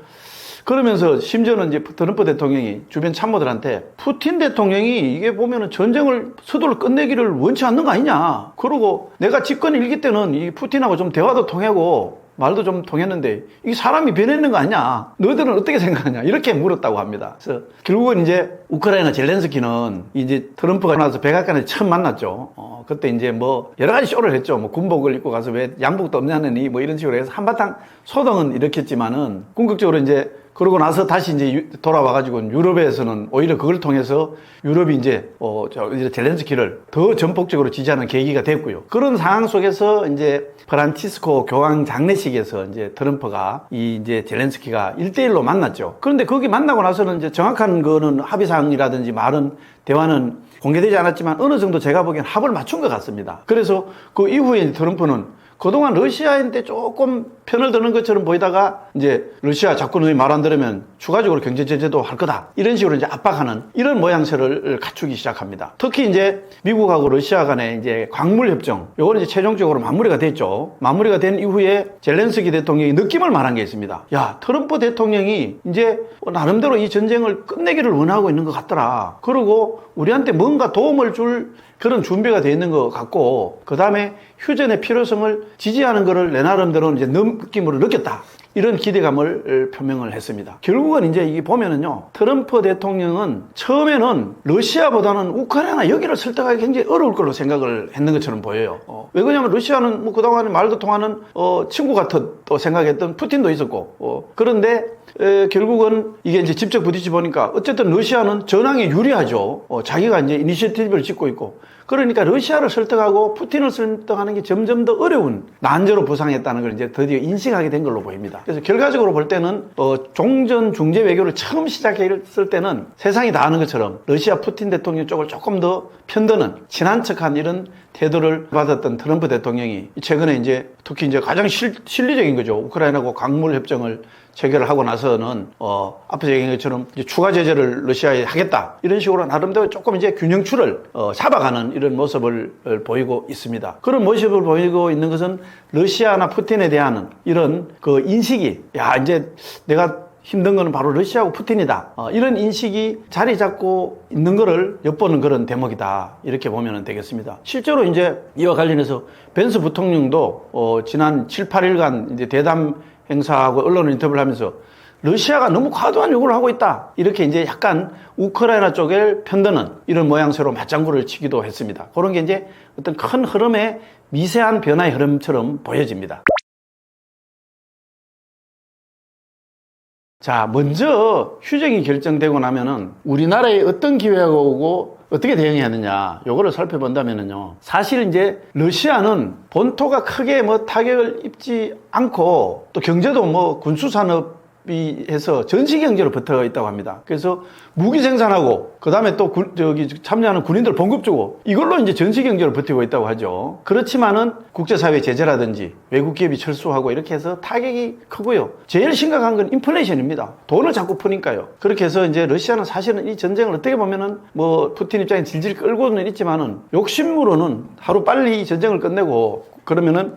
그러면서 심지어는 이제 트럼프 대통령이 주변 참모들한테 푸틴 대통령이 이게 보면은 전쟁을 서둘러 끝내기를 원치 않는 거 아니냐. 그러고 내가 집권 일기 때는 이 푸틴하고 좀 대화도 통하고 말도 좀 통했는데 이게 사람이 변했는 거 아니야? 너희들은 어떻게 생각하냐? 이렇게 물었다고 합니다. 그래서 결국은 이제 우크라이나 젤렌스키는 이제 트럼프가 나서 백악관에 처음 만났죠. 그때 이제 뭐 여러 가지 쇼를 했죠. 뭐 군복을 입고 가서 왜 양복도 없냐느니 뭐 이런 식으로 해서 한바탕 소동은 일으켰지만은 궁극적으로 이제 그러고 나서 다시 이제 돌아와가지고 유럽에서는 오히려 그걸 통해서 유럽이 이제 젤렌스키를 더 전폭적으로 지지하는 계기가 됐고요. 그런 상황 속에서 이제 프란치스코 교황 장례식에서 이제 트럼프가 이제 젤렌스키가 1대1로 만났죠. 그런데 거기 만나고 나서는 이제 정확한 거는 합의사항이라든지 말은 대화는 공개되지 않았지만 어느 정도 제가 보기엔 합을 맞춘 것 같습니다. 그래서 그 이후에 트럼프는 그동안 러시아한테 조금 편을 드는 것처럼 보이다가 이제 러시아 자꾸 너희 말 안 들으면 추가적으로 경제 제재도 할 거다. 이런 식으로 이제 압박하는 이런 모양새를 갖추기 시작합니다. 특히 이제 미국하고 러시아 간의 이제 광물 협정, 요거는 이제 최종적으로 마무리가 됐죠. 마무리가 된 이후에 젤렌스키 대통령이 느낌을 말한 게 있습니다. 야, 트럼프 대통령이 이제 나름대로 이 전쟁을 끝내기를 원하고 있는 것 같더라. 그리고 우리한테 뭔가 도움을 줄 그런 준비가 되어 있는 것 같고, 그 다음에 휴전의 필요성을 지지하는 것을 내 나름대로 이제 느낌으로 느꼈다. 이런 기대감을 표명을 했습니다. 결국은 이제 이게 보면은요, 트럼프 대통령은 처음에는 러시아보다는 우크라이나 여기를 설득하기 굉장히 어려울 걸로 생각을 했는 것처럼 보여요. 왜 그러냐면 러시아는 뭐 그동안에 말도 통하는 친구 같은 또 생각했던 푸틴도 있었고, 그런데 결국은 이게 이제 직접 부딪혀 보니까 어쨌든 러시아는 전황에 유리하죠. 자기가 이제 이니셔티브를 짓고 있고. 그러니까 러시아를 설득하고 푸틴을 설득하는 게 점점 더 어려운 난제로 부상했다는 걸 이제 드디어 인식하게 된 걸로 보입니다. 그래서 결과적으로 볼 때는 종전 중재 외교를 처음 시작했을 때는 세상이 다 아는 것처럼 러시아 푸틴 대통령 쪽을 조금 더 편드는 친한 척한 이런 태도를 받았던 트럼프 대통령이 최근에 이제 특히 이제 가장 실리적인 거죠. 우크라이나하고 광물 협정을 체결을 하고 나서는 앞에서 얘기한 것처럼 이제 추가 제재를 러시아에 하겠다 이런 식으로 나름대로 조금 이제 균형추를 잡아가는 이런 모습을 보이고 있습니다. 그런 모습을 보이고 있는 것은 러시아나 푸틴에 대한 이런 그 인식이 이제 내가 힘든 거는 바로 러시아하고 푸틴이다. 이런 인식이 자리 잡고 있는 거를 엿보는 그런 대목이다. 이렇게 보면 되겠습니다. 실제로 이제 이와 관련해서 벤스 부통령도 지난 7, 8일간 이제 대담 행사하고 언론 인터뷰를 하면서 러시아가 너무 과도한 요구를 하고 있다. 이렇게 이제 약간 우크라이나 쪽에 편드는 이런 모양새로 맞장구를 치기도 했습니다. 그런 게 이제 어떤 큰 흐름의 미세한 변화의 흐름처럼 보여집니다. 자, 먼저 휴전이 결정되고 나면은 우리나라에 어떤 기회가 오고 어떻게 대응해야 하느냐, 요거를 살펴본다면은요, 사실 이제 러시아는 본토가 크게 뭐 타격을 입지 않고 또 경제도 뭐 군수산업이 해서 전시 경제로 붙어 있다고 합니다. 그래서 무기 생산하고 그 다음에 또 참여하는 군인들 봉급 주고 이걸로 이제 전시 경제로 버티고 있다고 하죠. 그렇지만은 국제사회 제재라든지 외국 기업이 철수하고 이렇게 해서 타격이 크고요. 제일 심각한 건 인플레이션입니다. 돈을 자꾸 푸니까요. 그렇게 해서 이제 러시아는 사실은 이 전쟁을 어떻게 보면은 뭐 푸틴 입장에 질질 끌고는 있지만은 욕심으로는 하루 빨리 이 전쟁을 끝내고 그러면은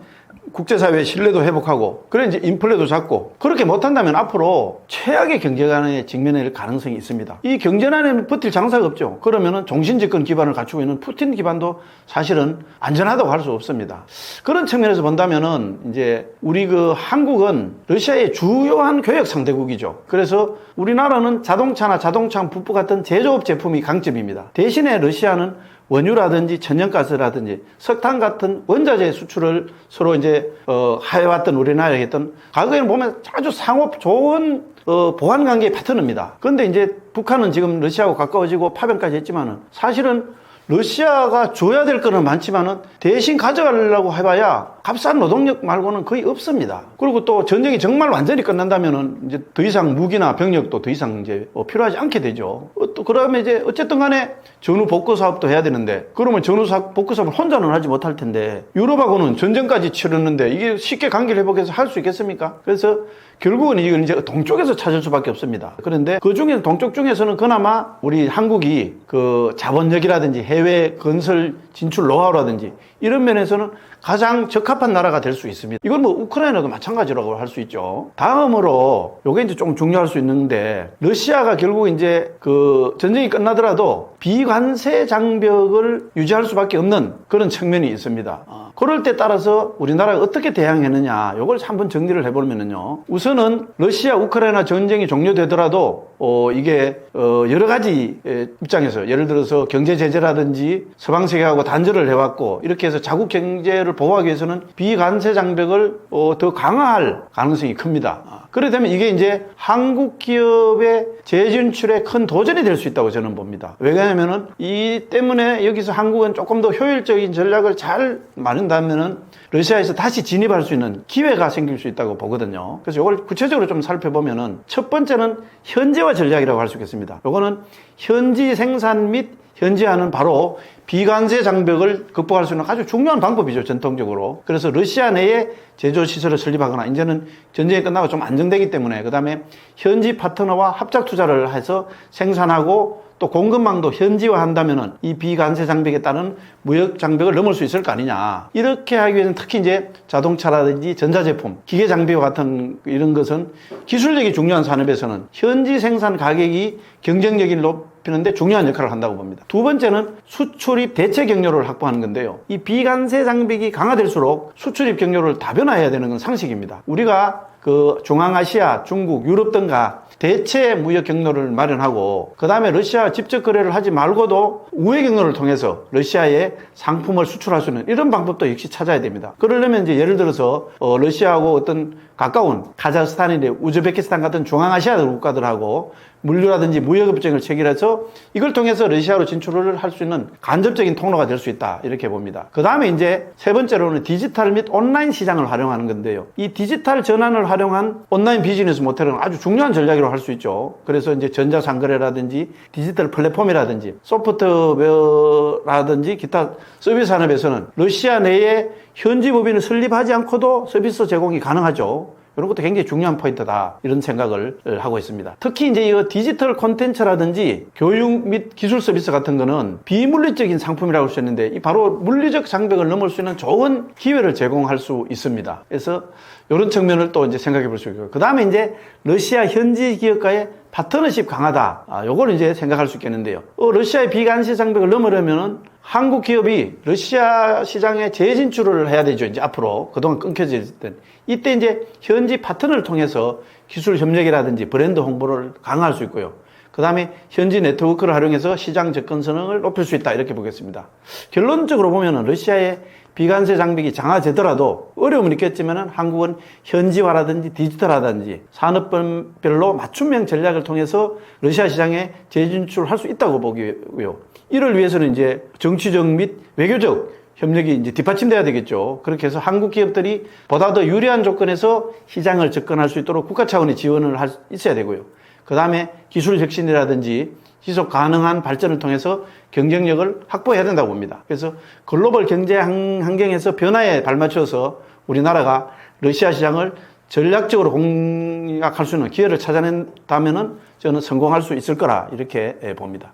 국제사회의 신뢰도 회복하고 그래 이제 인플레도 잡고 그렇게 못한다면 앞으로 최악의 경제난에 직면할 가능성이 있습니다. 이 경제난에는 버틸 장사가 없죠. 그러면은 종신집권 기반을 갖추고 있는 푸틴 기반도 사실은 안전하다고 할 수 없습니다. 그런 측면에서 본다면은 이제 우리 한국은 러시아의 주요한 교역 상대국이죠. 그래서 우리나라는 자동차나 자동차 부품 같은 제조업 제품이 강점입니다. 대신에 러시아는 원유라든지 천연가스라든지 석탄 같은 원자재 수출을 서로 이제 해왔던 우리나라에 했던 과거에는 보면 아주 상업 좋은 보완 관계의 파트너입니다. 그런데 이제 북한은 지금 러시아하고 가까워지고 파병까지 했지만은 사실은 러시아가 줘야 될 거는 많지만은 대신 가져가려고 해봐야 값싼 노동력 말고는 거의 없습니다. 그리고 또 전쟁이 정말 완전히 끝난다면은 이제 더 이상 무기나 병력도 더 이상 이제 필요하지 않게 되죠. 또 그러면 이제 어쨌든 간에 전후 복구 사업도 해야 되는데, 그러면 전후 복구 사업을 혼자는 하지 못할 텐데, 유럽하고는 전쟁까지 치렀는데 이게 쉽게 관계를 회복해서 할 수 있겠습니까? 그래서 결국은 이건 이제 동쪽에서 찾을 수밖에 없습니다. 그런데 그 중에 동쪽 중에서는 그나마 우리 한국이 그 자본력이라든지 해외 건설 진출 노하우라든지 이런 면에서는 가장 적합한 나라가 될 수 있습니다. 이건 뭐 우크라이나도 마찬가지라고 할 수 있죠. 다음으로 요게 이제 좀 중요할 수 있는데, 러시아가 결국 이제 그 전쟁이 끝나더라도 비관세 장벽을 유지할 수밖에 없는 그런 측면이 있습니다. 그럴 때 따라서 우리나라가 어떻게 대응했느냐, 요걸 한번 정리를 해보면은요, 우선은 러시아 우크라이나 전쟁이 종료되더라도 이게 여러 가지 입장에서, 예를 들어서 경제 제재라든지 서방 세계하고 단절을 해왔고, 이렇게 해서 자국 경제를 보호하기 위해서는 비관세 장벽을 더 강화할 가능성이 큽니다. 그래 되면 이게 이제 한국 기업의 재진출에 큰 도전이 될 수 있다고 저는 봅니다. 왜냐하면은 이 때문에 여기서 한국은 조금 더 효율적인 전략을 잘 마련한다면은 러시아에서 다시 진입할 수 있는 기회가 생길 수 있다고 보거든요. 그래서 이걸 구체적으로 좀 살펴보면은, 첫 번째는 현지화 전략이라고 할 수 있겠습니다. 요거는 현지 생산 및 현지화는 바로 비관세 장벽을 극복할 수 있는 아주 중요한 방법이죠, 전통적으로. 그래서 러시아 내에 제조시설을 설립하거나, 이제는 전쟁이 끝나고 좀 안정되기 때문에, 그 다음에 현지 파트너와 합작 투자를 해서 생산하고 또 공급망도 현지화 한다면은 이 비관세 장벽에 따른 무역 장벽을 넘을 수 있을 거 아니냐. 이렇게 하기 위해서는 특히 이제 자동차라든지 전자제품, 기계 장비와 같은 이런 것은 기술력이 중요한 산업에서는 현지 생산 가격이 경쟁력을 높이는데 중요한 역할을 한다고 봅니다. 두 번째는 수출입 대체 경로를 확보하는 건데요. 이 비관세 장벽이 강화될수록 수출입 경로를 다변화해야 되는 건 상식입니다. 우리가 그 중앙아시아, 중국, 유럽 등과 대체 무역 경로를 마련하고, 그 다음에 러시아 직접 거래를 하지 말고도 우회 경로를 통해서 러시아에 상품을 수출할 수 있는 이런 방법도 역시 찾아야 됩니다. 그러려면 이제 예를 들어서 러시아하고 어떤 가까운 카자흐스탄이나 우즈베키스탄 같은 중앙아시아 국가들하고 물류라든지 무역협정을 체결해서 이걸 통해서 러시아로 진출을 할 수 있는 간접적인 통로가 될 수 있다, 이렇게 봅니다. 그 다음에 이제 세 번째로는 디지털 및 온라인 시장을 활용하는 건데요. 이 디지털 전환을 활용한 온라인 비즈니스 모델은 아주 중요한 전략이라고 할 수 있죠. 그래서 이제 전자상거래라든지 디지털 플랫폼이라든지 소프트웨어라든지 기타 서비스 산업에서는 러시아 내에 현지 법인을 설립하지 않고도 서비스 제공이 가능하죠. 이런 것도 굉장히 중요한 포인트다, 이런 생각을 하고 있습니다. 특히 이제 이 디지털 콘텐츠라든지 교육 및 기술 서비스 같은 거는 비물리적인 상품이라고 할 수 있는데, 이 바로 물리적 장벽을 넘을 수 있는 좋은 기회를 제공할 수 있습니다. 그래서 이런 측면을 또 이제 생각해 볼 수 있고요. 그 다음에 이제 러시아 현지 기업과의 파트너십 강화다. 요걸 이제 생각할 수 있겠는데요. 러시아의 비관세 장벽을 넘으려면은 한국 기업이 러시아 시장에 재진출을 해야 되죠. 이제 앞으로 그동안 끊겨져 있을 때, 이때 이제 현지 파트너를 통해서 기술 협력이라든지 브랜드 홍보를 강화할 수 있고요. 그 다음에 현지 네트워크를 활용해서 시장 접근성을 높일 수 있다, 이렇게 보겠습니다. 결론적으로 보면은 러시아의 비관세 장벽이 강화되더라도 어려움은 있겠지만 한국은 현지화라든지 디지털하든지 산업별로 맞춤형 전략을 통해서 러시아 시장에 재진출할 수 있다고 보고요. 이를 위해서는 이제 정치적 및 외교적 협력이 이제 뒷받침돼야 되겠죠. 그렇게 해서 한국 기업들이 보다 더 유리한 조건에서 시장을 접근할 수 있도록 국가 차원의 지원을 있어야 되고요. 그 다음에 기술 혁신이라든지 지속 가능한 발전을 통해서 경쟁력을 확보해야 된다고 봅니다. 그래서 글로벌 경제 환경에서 변화에 발맞춰서 우리나라가 러시아 시장을 전략적으로 공략할 수 있는 기회를 찾아낸다면은 저는 성공할 수 있을 거라, 이렇게 봅니다.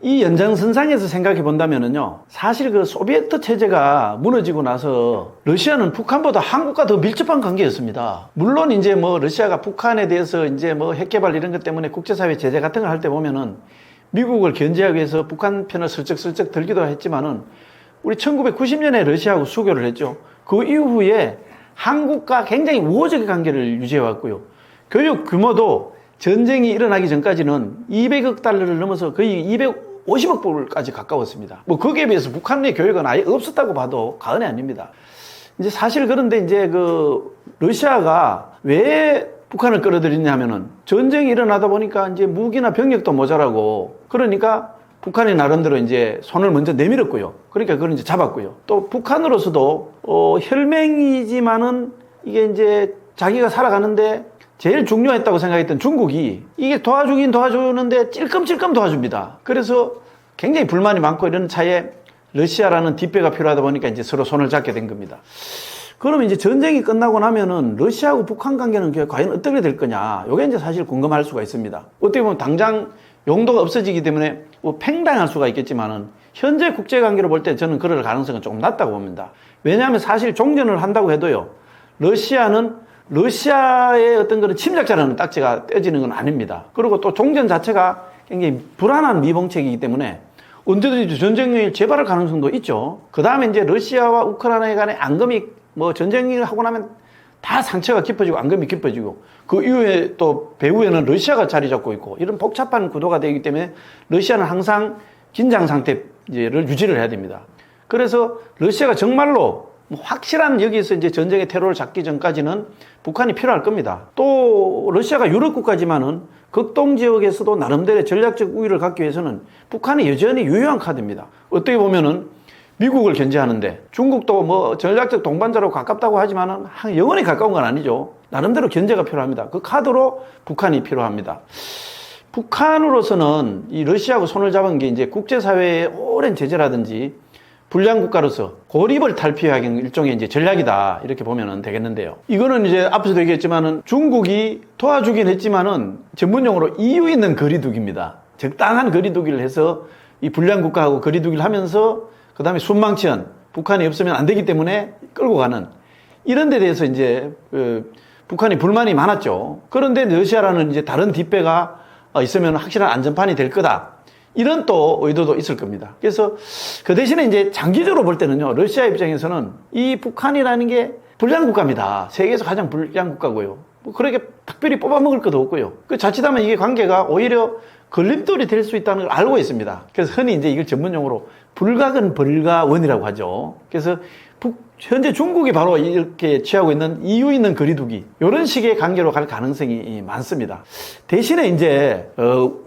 이 연장선상에서 생각해 본다면은요, 사실 그 소비에트 체제가 무너지고 나서 러시아는 북한보다 한국과 더 밀접한 관계였습니다. 물론 이제 뭐 러시아가 북한에 대해서 이제 뭐 핵개발 이런 것 때문에 국제사회 제재 같은 걸 할 때 보면은 미국을 견제하기 위해서 북한 편을 슬쩍슬쩍 들기도 했지만은 우리 1990년에 러시아하고 수교를 했죠. 그 이후에 한국과 굉장히 우호적 관계를 유지해 왔고요. 교육 규모도 전쟁이 일어나기 전까지는 200억 달러를 넘어서 거의 250억 불까지 가까웠습니다. 뭐 거기에 비해서 북한 내 교육은 아예 없었다고 봐도 과언이 아닙니다. 이제 사실 그런데 이제 그 러시아가 왜 북한을 끌어들이냐면은 전쟁이 일어나다 보니까 이제 무기나 병력도 모자라고, 그러니까 북한이 나름대로 이제 손을 먼저 내밀었고요. 그러니까 그걸 이제 잡았고요. 또 북한으로서도 혈맹이지만은 이게 이제 자기가 살아가는데 제일 중요했다고 생각했던 중국이 이게 도와주긴 도와주는데 찔끔찔끔 도와줍니다. 그래서 굉장히 불만이 많고 이런 차에 러시아라는 뒷배가 필요하다 보니까 이제 서로 손을 잡게 된 겁니다. 그러면 이제 전쟁이 끝나고 나면은 러시아하고 북한 관계는 과연 어떻게 될 거냐. 이게 이제 사실 궁금할 수가 있습니다. 어떻게 보면 당장 용도가 없어지기 때문에 뭐 팽당할 수가 있겠지만은 현재 국제 관계로 볼 때 저는 그럴 가능성은 조금 낮다고 봅니다. 왜냐하면 사실 종전을 한다고 해도요. 러시아는 러시아의 어떤 그런 침략자라는 딱지가 떼지는 건 아닙니다. 그리고 또 종전 자체가 굉장히 불안한 미봉책이기 때문에 언제든지 전쟁을 재발할 가능성도 있죠. 그 다음에 이제 러시아와 우크라이나 간의 앙금이 뭐 전쟁을 하고 나면 다 상처가 깊어지고 앙금이 깊어지고 그 이후에 또 배후에는 러시아가 자리 잡고 있고 이런 복잡한 구도가 되기 때문에 러시아는 항상 긴장 상태를 유지를 해야 됩니다. 그래서 러시아가 정말로 확실한 여기서 이제 전쟁의 테러를 잡기 전까지는 북한이 필요할 겁니다. 또 러시아가 유럽 국가지만은 극동 지역에서도 나름대로의 전략적 우위를 갖기 위해서는 북한이 여전히 유효한 카드입니다. 어떻게 보면은 미국을 견제하는데 중국도 뭐 전략적 동반자로 가깝다고 하지만은 영원히 가까운 건 아니죠. 나름대로 견제가 필요합니다. 그 카드로 북한이 필요합니다. 북한으로서는 이 러시아하고 손을 잡은 게 이제 국제사회의 오랜 제재라든지 불량 국가로서 고립을 탈피하기 일종의 이제 전략이다. 이렇게 보면 되겠는데요. 이거는 이제 앞에서도 얘기했지만은 중국이 도와주긴 했지만은 전문용어로 이유 있는 거리두기입니다. 적당한 거리두기를 해서 이 불량 국가하고 거리두기를 하면서 그 다음에 순망치한 북한이 없으면 안 되기 때문에 끌고 가는 이런 데 대해서 이제 북한이 불만이 많았죠. 그런데 러시아라는 이제 다른 뒷배가 있으면 확실한 안전판이 될 거다. 이런 또 의도도 있을 겁니다. 그래서 그 대신에 이제 장기적으로 볼 때는요, 러시아 입장에서는 이 북한이라는 게 불량 국가입니다. 세계에서 가장 불량 국가고요. 뭐 그렇게 특별히 뽑아먹을 것도 없고요. 그 자칫하면 이게 관계가 오히려 걸림돌이 될 수 있다는 걸 알고 있습니다. 그래서 흔히 이제 이걸 전문용어로 불가근 벌가원이라고 하죠. 그래서 현재 중국이 바로 이렇게 취하고 있는 이유 있는 거리두기 이런 식의 관계로 갈 가능성이 많습니다. 대신에 이제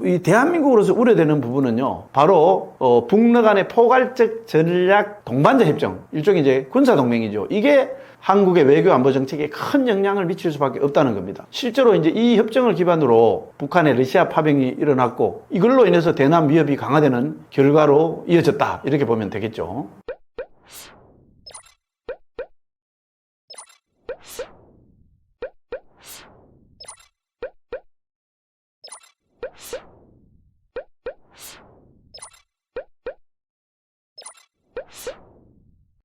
이 대한민국으로서 우려되는 부분은요, 바로 북러 간의 포괄적 전략 동반자 협정, 일종의 이제 군사 동맹이죠. 이게 한국의 외교 안보 정책에 큰 영향을 미칠 수밖에 없다는 겁니다. 실제로 이제 이 협정을 기반으로 북한의 러시아 파병이 일어났고 이걸로 인해서 대남 위협이 강화되는 결과로 이어졌다 이렇게 보면 되겠죠.